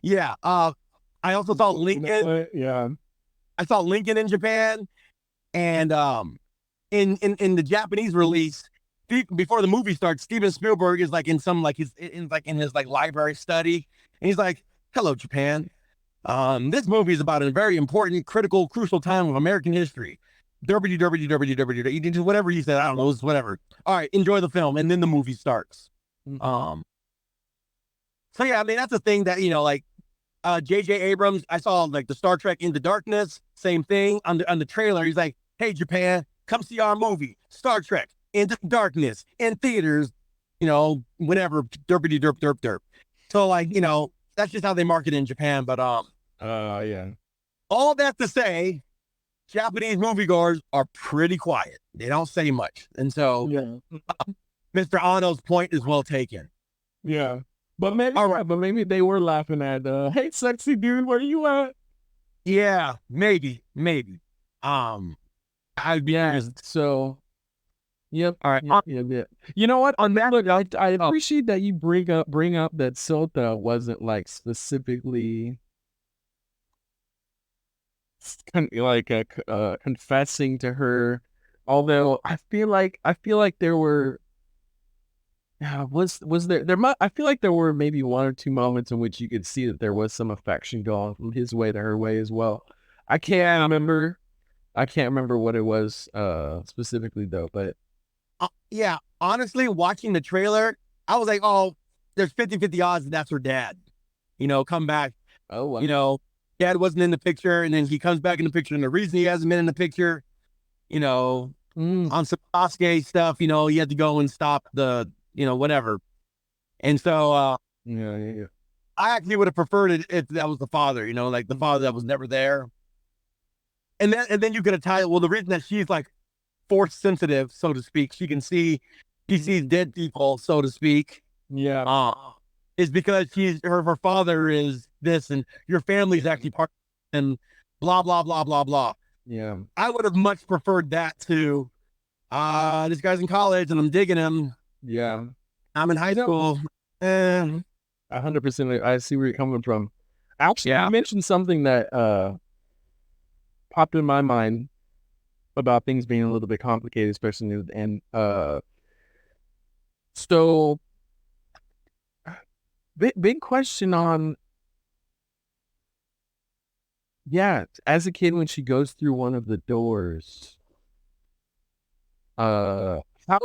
yeah. I also saw You know Lincoln. what? Yeah. I saw Lincoln in Japan, and in the Japanese release, before the movie starts, Steven Spielberg is like in some like in his like library study, and he's like, "Hello, Japan. This movie is about a very important, critical, crucial time of American history. Derby, derby, derby, derby, derby, whatever he said. I don't know. It's whatever. All right, enjoy the film, and then the movie starts. Um, so yeah, I mean that's the thing that like J.J. Abrams. I saw like the Star Trek Into Darkness, same thing on the trailer. He's like, "Hey Japan, come see our movie, Star Trek Into Darkness in theaters. Whenever derpity derp derp derp." So like that's just how they market it in Japan. But Yeah. all that to say, Japanese moviegoers are pretty quiet. They don't say much, and so Yeah. Mr. Ano's point is well taken. Yeah. But maybe, All right, but maybe they were laughing at, hey, sexy dude, where you at? yeah, maybe. I'd be Yeah. honest. So, yep. All right, Yep. Yep. Yep. You know what? on that. Look, I Oh, appreciate that you bring up that Sota wasn't like specifically like confessing to her. Although I feel like there were was there I feel like there were maybe one or two moments in which you could see that there was some affection going from his way to her way as well. I can't remember I can't remember what it was specifically though, but yeah. Honestly, watching the trailer, I was like, oh, there's 50-50 odds that that's her dad. Come back. oh You well. know, dad wasn't in the picture, and then he comes back in the picture, and the reason he hasn't been in the picture, you know, Mm, on some Sasuke stuff, he had to go and stop whatever. And so yeah, yeah, yeah. I actually would have preferred it if that was the father, like the father that was never there. And then you could have tied, well, the reason that she's like force sensitive, so to speak, she sees dead people, so to speak, Yeah. uh, is because her father is this, and your family's actually part, and blah blah blah blah blah. Yeah. I would have much preferred that to this guy's in college and I'm digging him. Yeah. I'm in high You know, school. And 100%. I see where you're coming from. Actually, yeah. you mentioned something that popped in my mind about things being a little bit complicated, especially new. And so big question on yeah, as a kid when she goes through one of the doors, how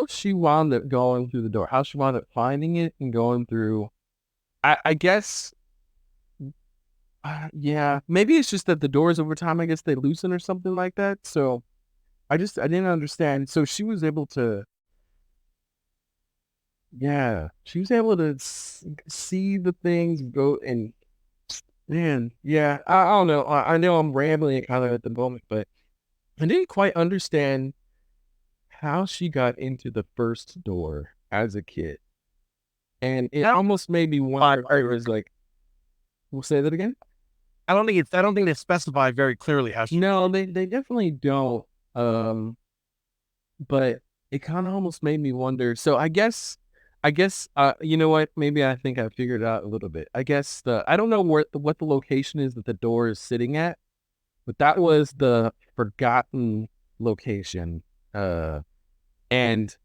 she wound up going through the door, how she wound up finding it and going through. I guess Yeah, maybe it's just that the doors over time, I guess they loosen or something like that. So I didn't understand. So she was able to, yeah, she was able to see the things go and man, yeah, I don't know. I know I'm rambling kind of at the moment, but I didn't quite understand how she got into the first door as a kid. And it almost made me wonder, it was like, we'll say that again? I don't think they specify very clearly how she. No, they definitely don't. Um, but it kind of almost made me wonder. So I guess you know what? Maybe I think I figured it out a little bit. I guess I don't know what the location is that the door is sitting at, but that was the forgotten location. And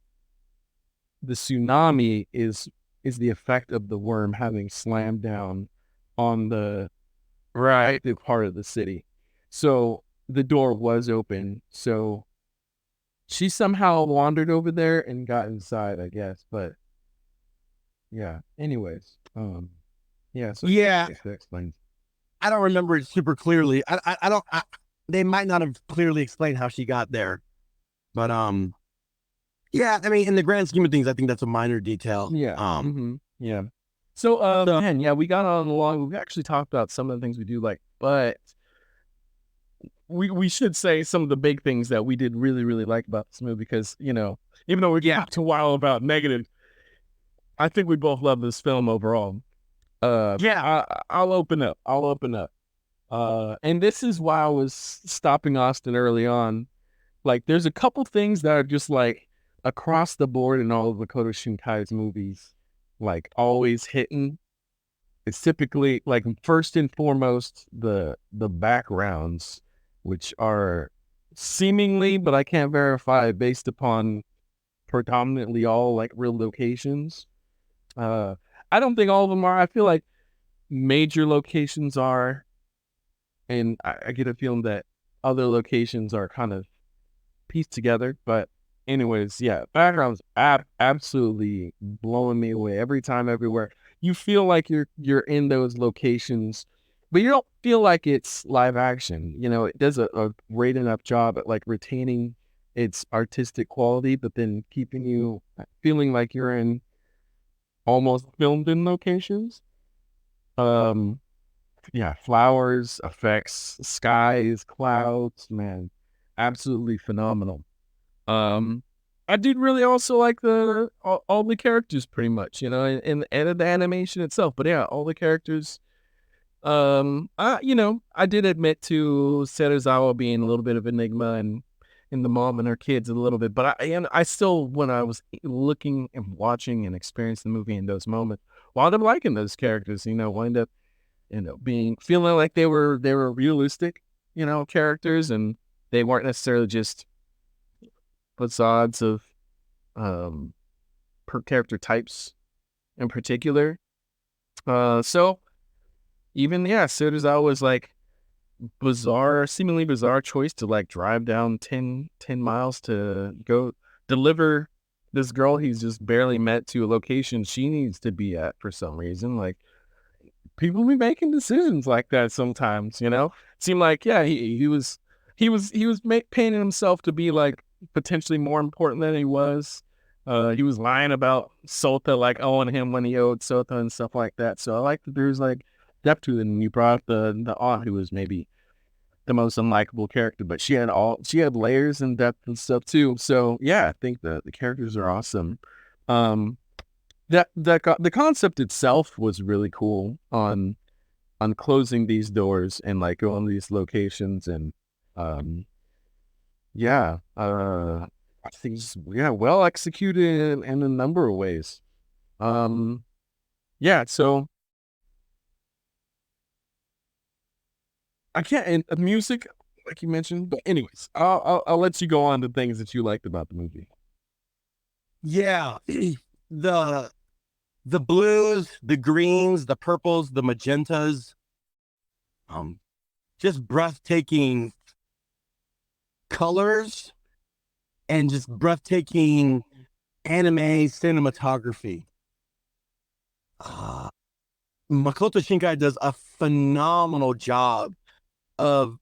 the tsunami is the effect of the worm having slammed down on the Right. the part of the city. So the door was open. So she somehow wandered over there and got inside, I guess. But yeah. Anyways, yeah. So Yeah, that explains. I don't remember it super clearly. I don't. They might not have clearly explained how she got there, but yeah. I mean, in the grand scheme of things, I think that's a minor detail. Yeah. Yeah. So, man, yeah, we got on along. We've actually talked about some of the things we do like, but we should say some of the big things that we did really really like about this movie because even though we talked a while about negative, I think we both love this film overall. Yeah. I'll open up. I'll open up. And this is why I was stopping Austin early on. Like, there's a couple things that are just like across the board in all of Makoto Shinkai's movies, like always hitting. It's typically like first and foremost the backgrounds, which are seemingly, but I can't verify, based upon predominantly all like real locations. Uh, I don't think all of them are. I feel like major locations are, and I get a feeling that other locations are kind of pieced together. But anyways, yeah, backgrounds absolutely blowing me away every time, everywhere. You feel like you're in those locations, but you don't feel like it's live action. It does a great enough job at like retaining its artistic quality, but then keeping you feeling like you're in almost filmed in locations. Um, yeah, flowers, effects, skies, clouds, man, absolutely phenomenal. Um, I did really also like all the characters pretty much, and the animation itself. But yeah, all the characters. I did admit to Serizawa being a little bit of enigma and the mom and her kids a little bit, but I still, when I was looking and watching and experiencing the movie in those moments, wound up liking those characters. Wind up being feeling like they were realistic, characters, and they weren't necessarily just facades of um per character types in particular. So even Serizawa was like seemingly bizarre choice to like drive down 10 miles to go deliver this girl he's just barely met to a location she needs to be at for some reason. Like, people be making decisions like that sometimes. Seemed like, yeah, he was painting himself to be like potentially more important than he was. He was lying about Sota, like owing him when he owed Sota and stuff like that. So I like that there's like depth to it. And you brought up the aunt, who was maybe the most unlikable character, but she had layers and depth and stuff too. So yeah, I think the characters are awesome. Um, the concept itself was really cool on closing these doors and like going to these locations. And um yeah, I think well executed in a number of ways. um yeah, so I can't, and music, like you mentioned, but anyways, I'll let you go on to things that you liked about the movie. Yeah. the the blues, the greens, the purples, the magentas, um, just breathtaking colors and just breathtaking anime cinematography. Uh, Makoto Shinkai does a phenomenal job of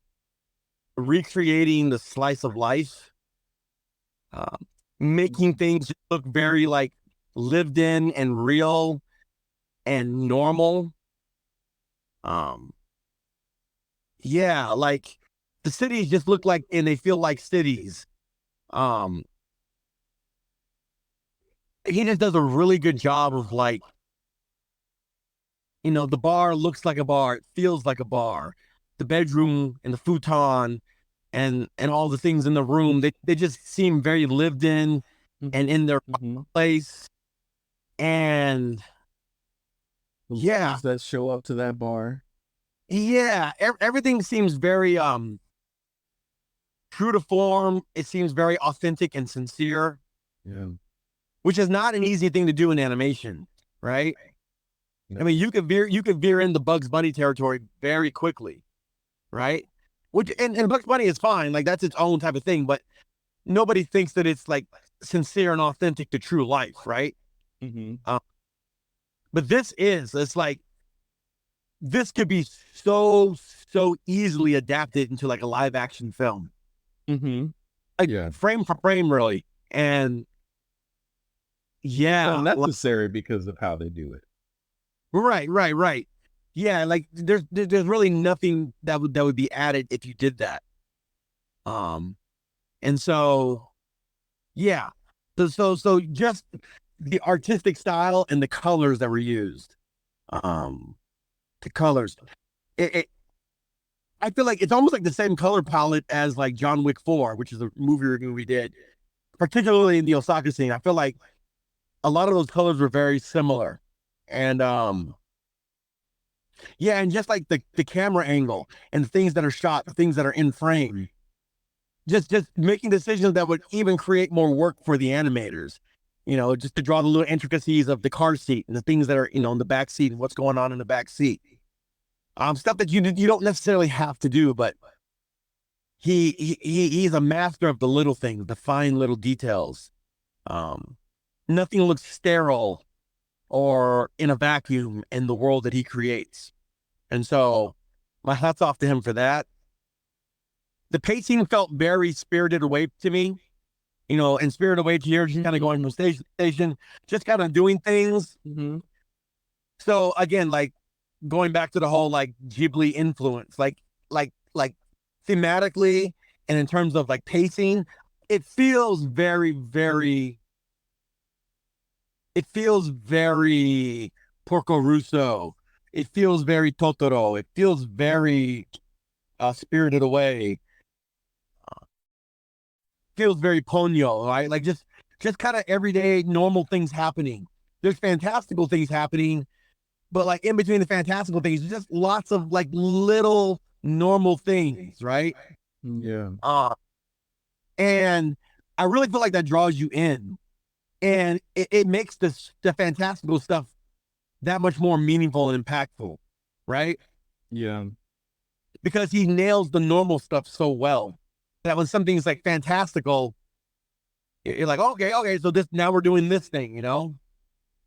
recreating the slice of life, uh, making things look very like lived in and real and normal. Um, yeah, like the cities just look like and they feel like cities. Um, he just does a really good job of like, the bar looks like a bar, it feels like a bar. The bedroom and the futon and all the things in the room, they just seem very lived in and in their Mm-hmm. place. And yeah, That show up to that bar. yeah, everything seems very true to form. It seems very authentic and sincere, Yeah. which is not an easy thing to do in animation, right? No. I mean, you could veer into Bugs Bunny territory very quickly, right? Which and Bugs Bunny is fine, like that's its own type of thing, but nobody thinks that it's like sincere and authentic to true life, right? Mm-hmm. But it's like this could be so easily adapted into like a live action film, Mm-hmm. like Yeah. frame for frame, really. And yeah, Unnecessary because of how they do it. right. Yeah, like there's really nothing that would be added if you did that. Um, and so yeah, so just the artistic style and the colors that were used, um, the colors. It I feel like it's almost like the same color palette as like John Wick 4, which is a movie review we did, particularly in the Osaka scene. I feel like a lot of those colors were very similar. And yeah, and just like the camera angle and the things that are shot, the things that are in frame. Just making decisions that would even create more work for the animators. Just to draw the little intricacies of the car seat and the things that are, in the back seat and what's going on in the back seat. Stuff that you don't necessarily have to do, but he's a master of the little things, the fine little details. Um, Nothing looks sterile or in a vacuum in the world that he creates. And so my hats off to him for that. The pacing felt very Spirited Away to me. And Spirited Away to yours, just kind of going from station to station, just kind of doing things. Mm-hmm. So again, like going back to the whole like Ghibli influence, like thematically and in terms of like pacing, it feels very Porco Rosso. It feels very Totoro. It feels very Spirited Away. Feels very Ponyo, right? Like just kind of everyday normal things happening. There's fantastical things happening, but like in between the fantastical things, just lots of like little normal things, right? Yeah. And I really feel like that draws you in, and it makes the fantastical stuff that much more meaningful and impactful, right? Yeah. Because he nails the normal stuff so well that when something's like fantastical, you're like, okay, so this now we're doing this thing.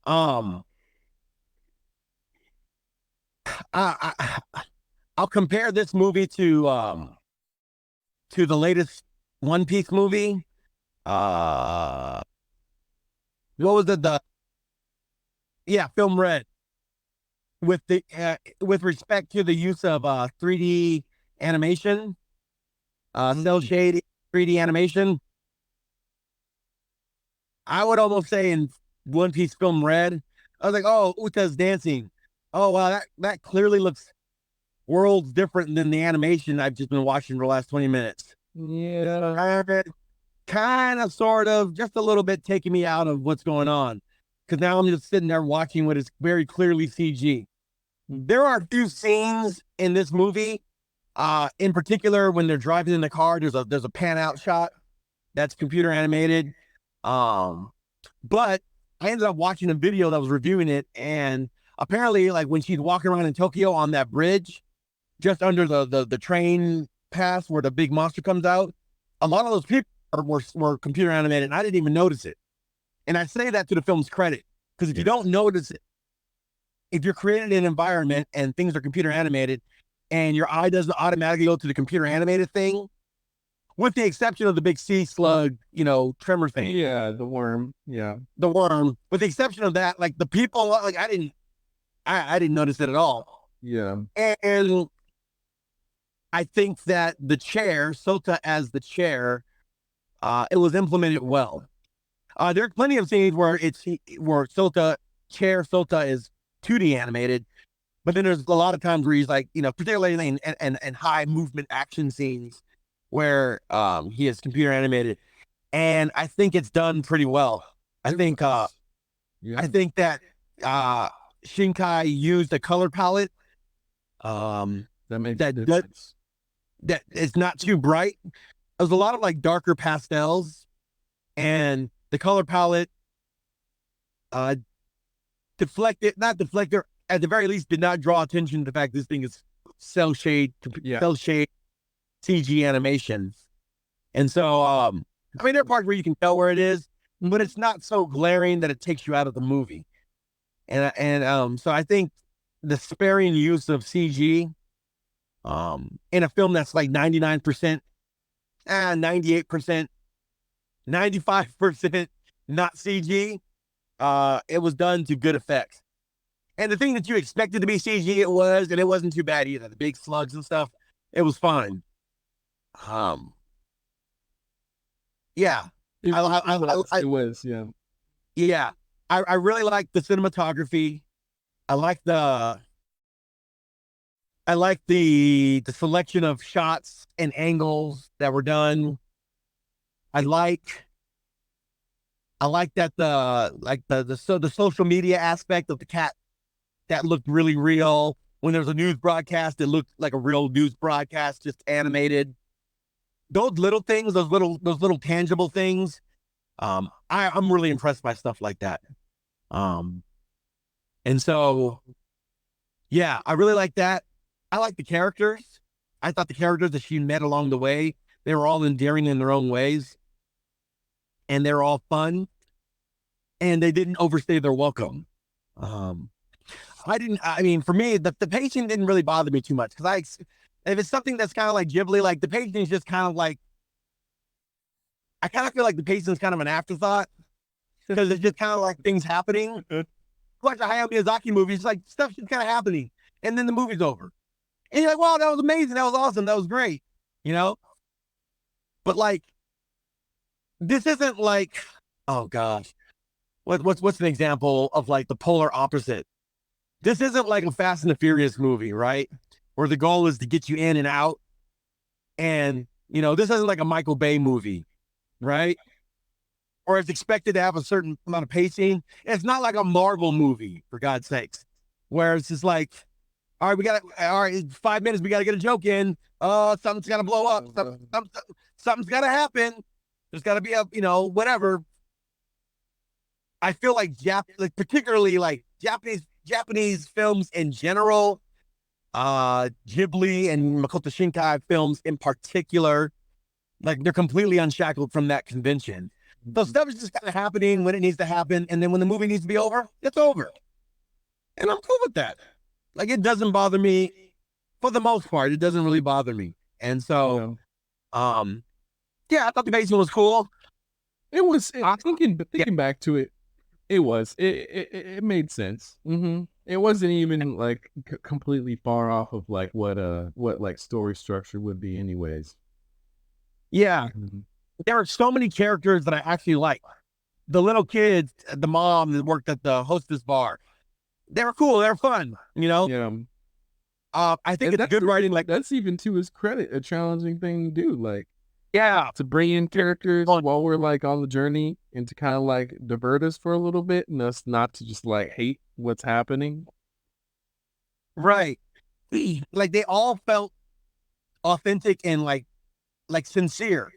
Um, I'll compare this movie to the latest One Piece movie. Uh, what was it? Film Red, with respect to the use of 3D animation, cell shading, 3D animation. I would almost say in One Piece Film Red, I was like, oh, Uta's dancing. Oh wow, that clearly looks worlds different than the animation I've just been watching for the last 20 minutes. Yeah. Kind of, sort of, just a little bit taking me out of what's going on. Because now I'm just sitting there watching what is very clearly CG. There are a few scenes in this movie, in particular when they're driving in the car. There's a pan out shot that's computer animated. But I ended up watching a video that was reviewing it, and apparently, like when she's walking around in Tokyo on that bridge, just under the train pass where the big monster comes out, a lot of those people were computer animated, and I didn't even notice it. And I say that to the film's credit, because if you don't notice it, if you're creating an environment and things are computer animated and your eye doesn't automatically go to the computer animated thing, with the exception of the big sea slug, tremor thing. Yeah, the worm. Yeah. The worm. With the exception of that, like the people, like I didn't notice it at all. Yeah. And I think that the chair, Sota as the chair, it was implemented well. There are plenty of scenes where Sota is 2D animated, but then there's a lot of times where he's like, particularly in high movement action scenes where he is computer animated, and I think it's done pretty well. I think that Shinkai used a color palette that makes that it's not too bright. There's a lot of like darker pastels, and the color palette not deflected, at the very least did not draw attention to the fact this thing is cell shade CG animation. And so there are parts where you can tell where it is, but it's not so glaring that it takes you out of the movie. And so I think the sparing use of CG in a film that's like 99%, 98%, 95% not CG, it was done to good effect. And the thing that you expected to be CG, it was, and it wasn't too bad either. The big slugs and stuff, it was fine. Yeah, it was, yeah. Yeah, I really like the cinematography. I like the selection of shots and angles that were done. I like that the social media aspect of the cat that looked really real. When there was a news broadcast, it looked like a real news broadcast, just animated. Those little things, those little tangible things. I'm really impressed by stuff like that. And so, yeah, I really like that. I like the characters. I thought the characters that she met along the way, they were all endearing in their own ways, and they're all fun, and they didn't overstay their welcome. For me, the pacing didn't really bother me too much, because if it's something that's kind of like Ghibli, like the pacing is just kind of like, I kind of feel like the pacing is kind of an afterthought, because it's just kind of like things happening. Watch a Hayao Miyazaki movie, it's like stuff's just kind of happening, and then the movie's over. And you're like, wow, that was amazing, that was awesome, that was great, But like, this isn't like, oh gosh, what's an example of like the polar opposite? This isn't like a Fast and the Furious movie, right? Where the goal is to get you in and out. And, this isn't like a Michael Bay movie, right? Or it's expected to have a certain amount of pacing. It's not like a Marvel movie, for God's sakes, where it's just like, all right, 5 minutes, we got to get a joke in. Something's got to blow up. Something's got to happen. There's got to be whatever. I feel like particularly like Japanese films in general, Ghibli and Makoto Shinkai films in particular, like they're completely unshackled from that convention. So stuff is just kind of happening when it needs to happen, and then when the movie needs to be over, it's over. And I'm cool with that. Like, it doesn't bother me for the most part. It doesn't really bother me. And so, I thought the pacing was cool. It was, thinking back to it, it made sense. Mm-hmm. It wasn't even like completely far off of like what like story structure would be anyways. Yeah. Mm-hmm. There are so many characters that I actually like. The little kids, the mom that worked at the hostess bar, they were cool. They were fun, Yeah. I think it's good writing. Like, that's even to his credit, a challenging thing to do. Like, yeah, to bring in characters while we're like on the journey and to kind of like divert us for a little bit and us not to just like hate what's happening. Right. Like, they all felt authentic and like sincere.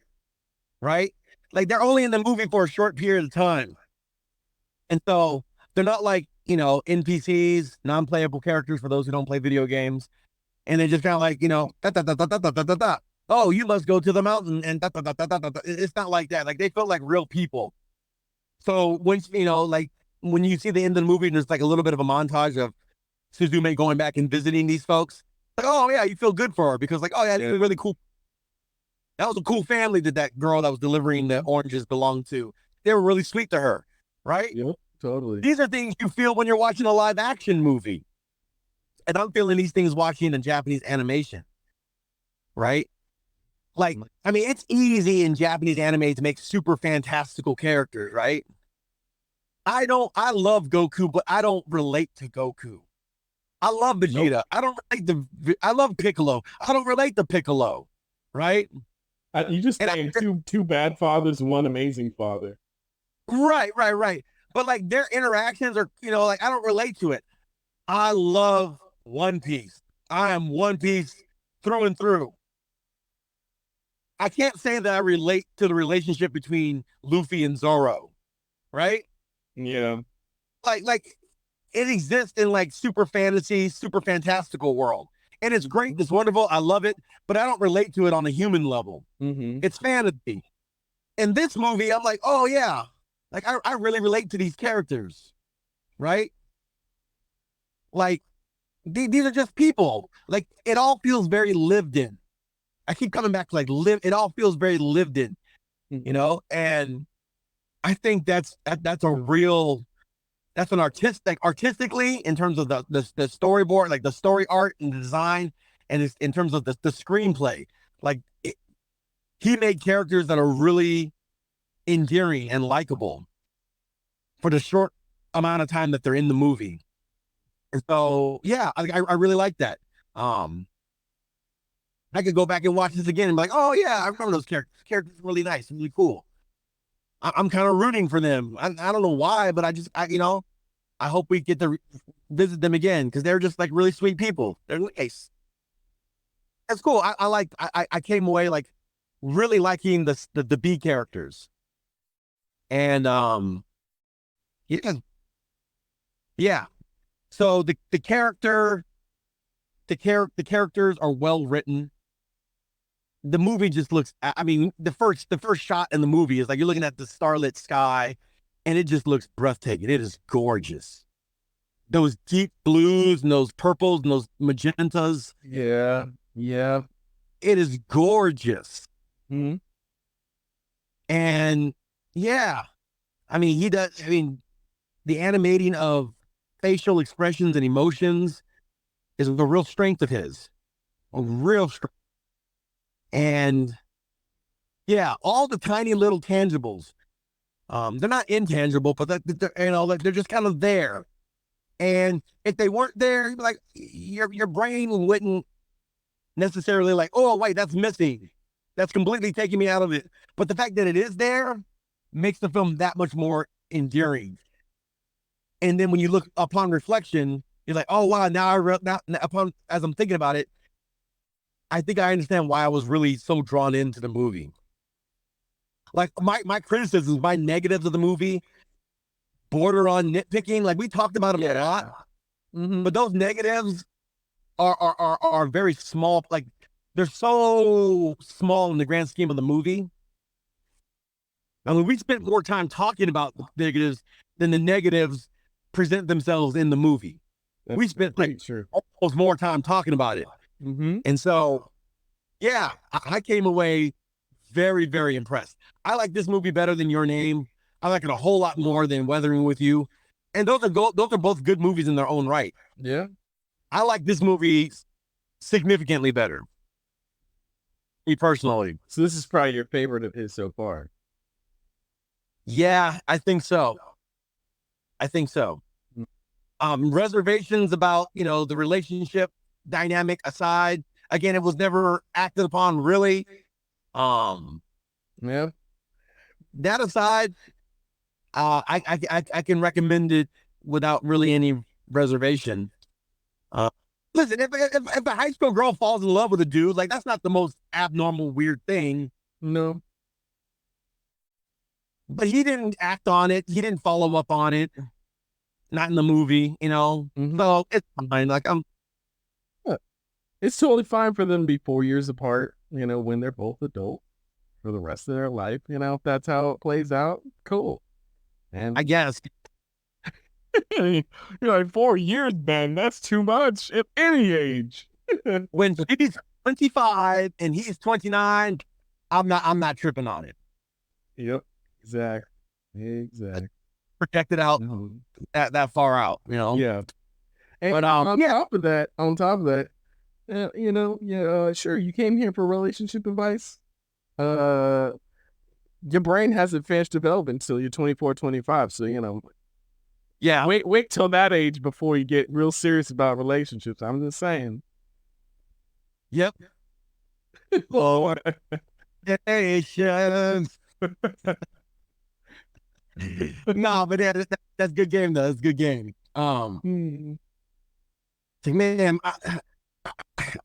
Right? Like, they're only in the movie for a short period of time. And so they're not like, NPCs, non-playable characters for those who don't play video games. And they just kind of like, oh, you must go to the mountain and It's not like that. Like, they felt like real people. So once, like when you see the end of the movie, there's like a little bit of a montage of Suzume going back and visiting these folks. Like, oh yeah, you feel good for her because like, oh yeah, these are really cool. That was a cool family that girl that was delivering the oranges belonged to. They were really sweet to her, right? Yep, totally. These are things you feel when you're watching a live action movie. And I'm feeling these things watching in Japanese animation, right? Like, I mean, it's easy in Japanese anime to make super fantastical characters, right? I love Goku, but I don't relate to Goku. I love Vegeta. Nope. I love Piccolo. I don't relate to Piccolo, right? You just And named two bad fathers, one amazing father. right. But like their interactions are, like I don't relate to it. I love One Piece. I am One Piece through and through. I can't say that I relate to the relationship between Luffy and Zoro, right? Yeah. Like it exists in like super fantasy, super fantastical world. And it's great, it's wonderful, I love it, but I don't relate to it on a human level. Mm-hmm. It's fantasy. In this movie, I'm like, oh yeah, like I really relate to these characters, right? Like these are just people. Like it all feels very lived in. I keep coming back to like live. It all feels very lived in, and I think that's a real that's an artistically in terms of the storyboard, like the story art and the design, and it's in terms of the screenplay. Like he made characters that are really endearing and likable for the short amount of time that they're in the movie. And so, yeah, I really like that. I could go back and watch this again and be like, oh yeah, I remember those characters. Characters are really nice, really cool. I'm kind of rooting for them. I don't know why, but I hope we get to visit them again because they're just like really sweet people. They're nice. That's cool. I came away like really liking the B characters. And yeah, yeah. So the characters are well written. The movie just looks, I mean, the first shot in the movie is like you're looking at the starlit sky and it just looks breathtaking. It is gorgeous. Those deep blues and those purples and those magentas. Yeah. It is gorgeous. Mm-hmm. And yeah, I mean, the animating of facial expressions and emotions is a real strength of his. A real strength. And yeah, all the tiny little tangibles. They're not intangible, but they're just kind of there. And if they weren't there, you'd be like your brain wouldn't necessarily like, oh wait, that's missing. That's completely taking me out of it. But the fact that it is there makes the film that much more endearing. And then when you look upon reflection, you're like, oh wow, now upon as I'm thinking about it, I think I understand why I was really so drawn into the movie. Like my criticisms, my negatives of the movie border on nitpicking. Like we talked about them a lot, but those negatives are very small. Like they're so small in the grand scheme of the movie. I mean, we spent more time talking about the negatives than the negatives present themselves in the movie. We spent like almost more time talking about it. Mm-hmm. And so, yeah, I came away very, very impressed. I like this movie better than Your Name. I like it a whole lot more than Weathering with You. And those are both good movies in their own right. Yeah. I like this movie significantly better. Me personally. So this is probably your favorite of his so far. Yeah, I think so. Reservations about, the relationship dynamic aside, again, it was never acted upon really. Yeah. That aside, I can recommend it without really any reservation. Listen, if a high school girl falls in love with a dude, like that's not the most abnormal, weird thing. No. But he didn't act on it. He didn't follow up on it. Not in the movie, Mm-hmm. So it's fine. Like it's totally fine for them to be 4 years apart, when they're both adult for the rest of their life, if that's how it plays out, cool. And I guess. You're like 4 years, man. That's too much at any age. When she's 25 and he's 29, I'm not tripping on it. Yep. Exactly. Exactly. Projected out No. that far out, you know. Yeah. And But on top of that, sure, you came here for relationship advice. Your brain hasn't finished developing until you're 24, 25. So, yeah, wait till that age before you get real serious about relationships. I'm just saying. yep. Oh, patience. No, but that's good game though. That's good game. Man,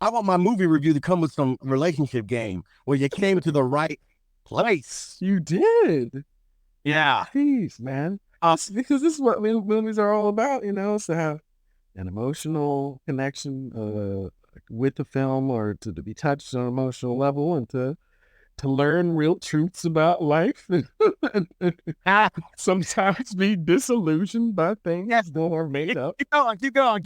I want my movie review to come with some relationship game where you came to the right place. You did. Yeah. Jeez, man. Because this is what movies are all about, is to have an emotional connection with the film, or to be touched on an emotional level, and to learn real truths about life, and sometimes be disillusioned by things that are made up. Keep going.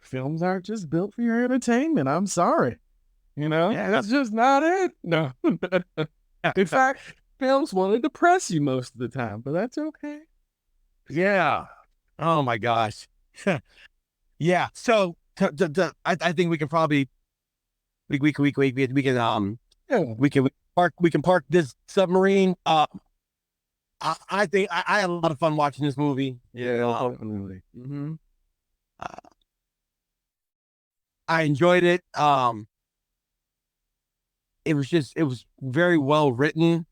Films aren't just built for your entertainment. I'm sorry. That's just not it. No. In fact, films want to depress you most of the time, but that's okay. Yeah. Oh my gosh. Yeah. So I think we can probably we can park this submarine. I think I had a lot of fun watching this movie. Yeah, definitely. Mm-hmm. I enjoyed it. It was very well written.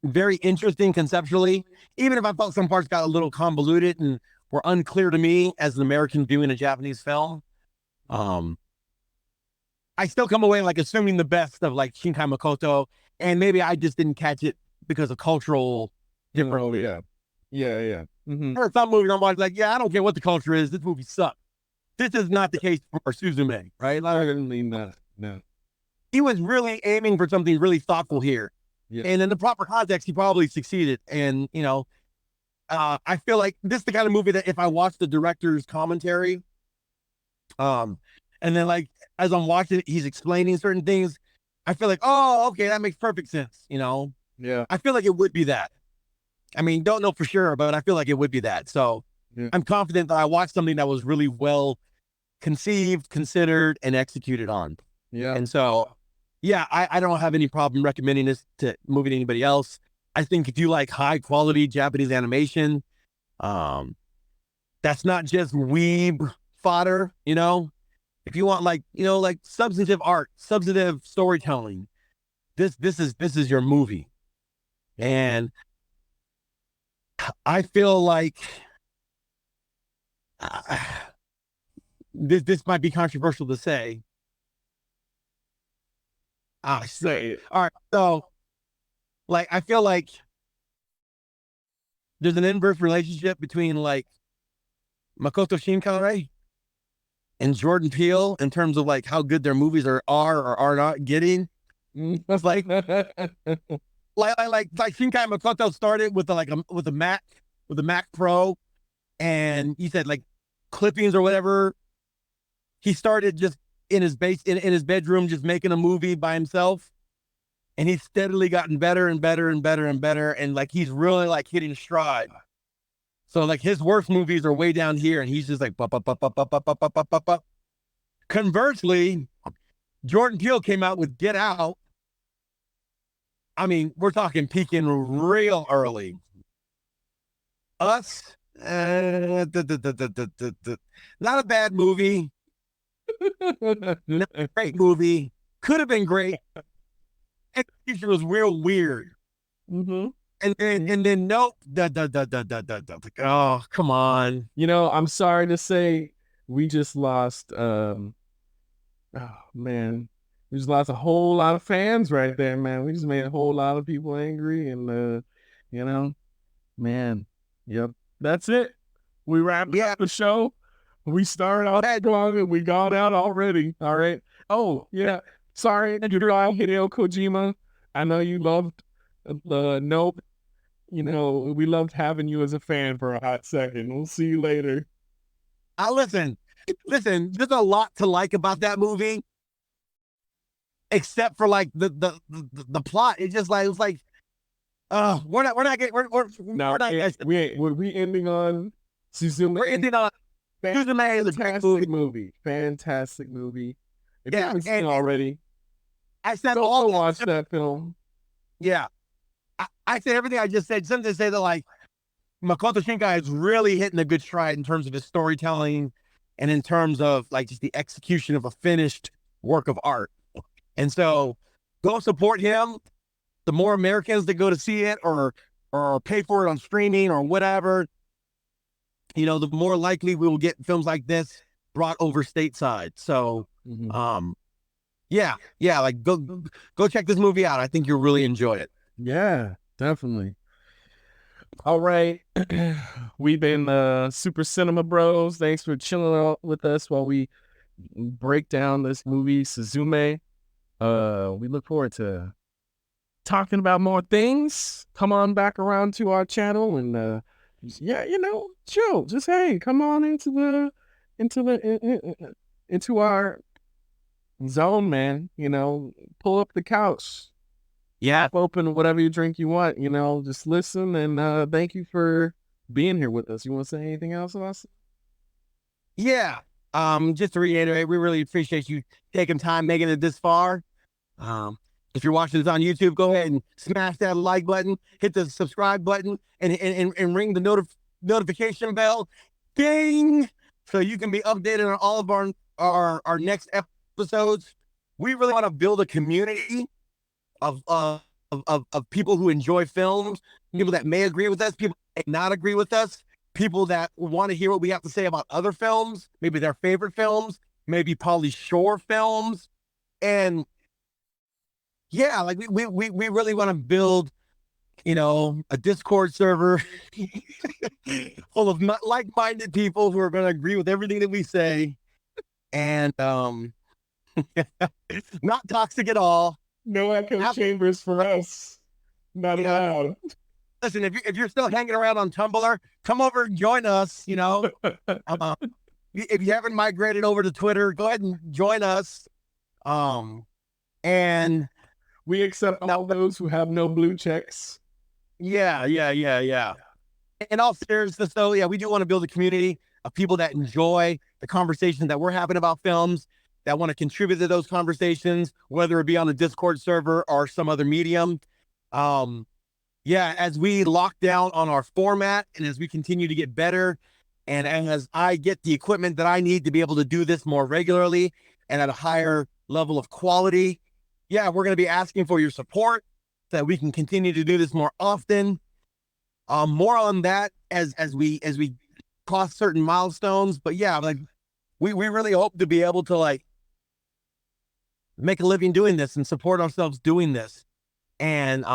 Very interesting conceptually, even if I felt some parts got a little convoluted and were unclear to me as an American viewing a Japanese film. I still come away like assuming the best of like Shinkai Makoto, and maybe I just didn't catch it because of cultural difference. Oh yeah. Mm-hmm. There are some movies I'm like, yeah, I don't care what the culture is. This movie sucks. This is not the case for Suzume, right? I didn't mean that. No. He was really aiming for something really thoughtful here. Yeah. And in the proper context, he probably succeeded. And, I feel like this is the kind of movie that if I watch the director's commentary, and then like as I'm watching it, he's explaining certain things, I feel like, oh, okay, that makes perfect sense. Yeah. I feel like it would be that. I mean, don't know for sure, but I feel like it would be that. So yeah. I'm confident that I watched something that was really well conceived, considered, and executed on. Yeah. And so, yeah, I don't have any problem recommending this movie to anybody else. I think if you like high quality Japanese animation, that's not just weeb fodder, If you want like substantive art, substantive storytelling, this is your movie. And I feel like this might be controversial to say. I'll say it. All right. So, like, I feel like there's an inverse relationship between like Makoto Shinkai and Jordan Peele in terms of like how good their movies are or are not getting. That's like Shinkai Makoto started with with a Mac Pro, and he said like clippings or whatever. He started just in his his bedroom, just making a movie by himself, and he's steadily gotten better and better and better and better, and like he's really like hitting stride. So like his worst movies are way down here, and he's just like bup, bup, bup, bup, bup, bup, bup, bup, bup, bup. Conversely, Jordan Peele came out with Get Out. I mean, we're talking peaking real early. Us, not a bad movie. Not a great movie. Could have been great. Execution was real weird. Mm-hmm. And then nope. Oh, come on. I'm sorry to say, we just lost. Oh man, we just lost a whole lot of fans right there, man. We just made a whole lot of people angry, and man, yep, that's it. We wrapped up the show. We started out strong and we got out already. All right. Oh yeah. Sorry, Hideo Kojima. I know you loved Nope. You know, we loved having you as a fan for a hot second. We'll see you later. Listen, there's a lot to like about that movie, except for like the plot. It's just like, it's like, we're not getting, Now, we're not, were we ending on Suzume? we're ending on Suzume is a great Fantastic movie. Fantastic movie. If you Yeah, haven't seen it and already, I said go all watch that film. Yeah, I said everything I just said. Something to say that like Makoto Shinkai is really hitting a good stride in terms of his storytelling and in terms of like just the execution of a finished work of art. And so go support him. The more Americans that go to see it or pay for it on streaming or whatever, you know, the more likely we will get films like this brought over stateside. So yeah, like go check this movie out. I think you'll really enjoy it. Yeah, definitely. All right. We've been Super Cinema Bros. Thanks for chilling out with us while we break down this movie, Suzume. We look forward to talking about more things. Come on back around to our channel and yeah, you know, chill. Just hey, come on into our zone, man. You know, pull up the couch. Yeah. Open whatever you drink you want, you know, just listen and thank you for being here with us. You want to say anything else, Austin? Yeah. Just to reiterate, we really appreciate you taking time making it this far. If you're watching this on YouTube, go ahead and smash that like button, hit the subscribe button, and ring the notification bell. Ding! So you can be updated on all of our next episodes. We really want to build a community of people who enjoy films, people that may agree with us, people that may not agree with us, people that want to hear what we have to say about other films, maybe their favorite films, maybe Pauly Shore films. And yeah, like we really want to build, you know, a Discord server full of like-minded people who are going to agree with everything that we say, and not toxic at all. No echo chambers for us. Not allowed. Listen, if you're still hanging around on Tumblr, come over and join us. You know, if you haven't migrated over to Twitter, go ahead and join us. And we accept all those who have no blue checks. Yeah. In all seriousness, though, yeah, we do want to build a community of people that enjoy the conversations that we're having about films, that want to contribute to those conversations, whether it be on the Discord server or some other medium. Yeah, as we lock down on our format and as we continue to get better, and as I get the equipment that I need to be able to do this more regularly and at a higher level of quality, yeah, we're going to be asking for your support so that we can continue to do this more often. More on that as we cross certain milestones. But yeah, like we really hope to be able to like make a living doing this and support ourselves doing this. And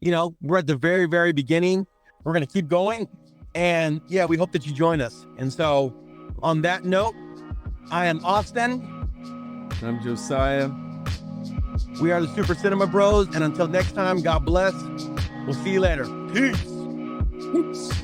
you know, we're at the very, very beginning. We're going to keep going. And yeah, we hope that you join us. And so on that note, I am Austin. I'm Josiah. We are the Super Cinema Bros. And until next time, God bless. We'll see you later. Peace.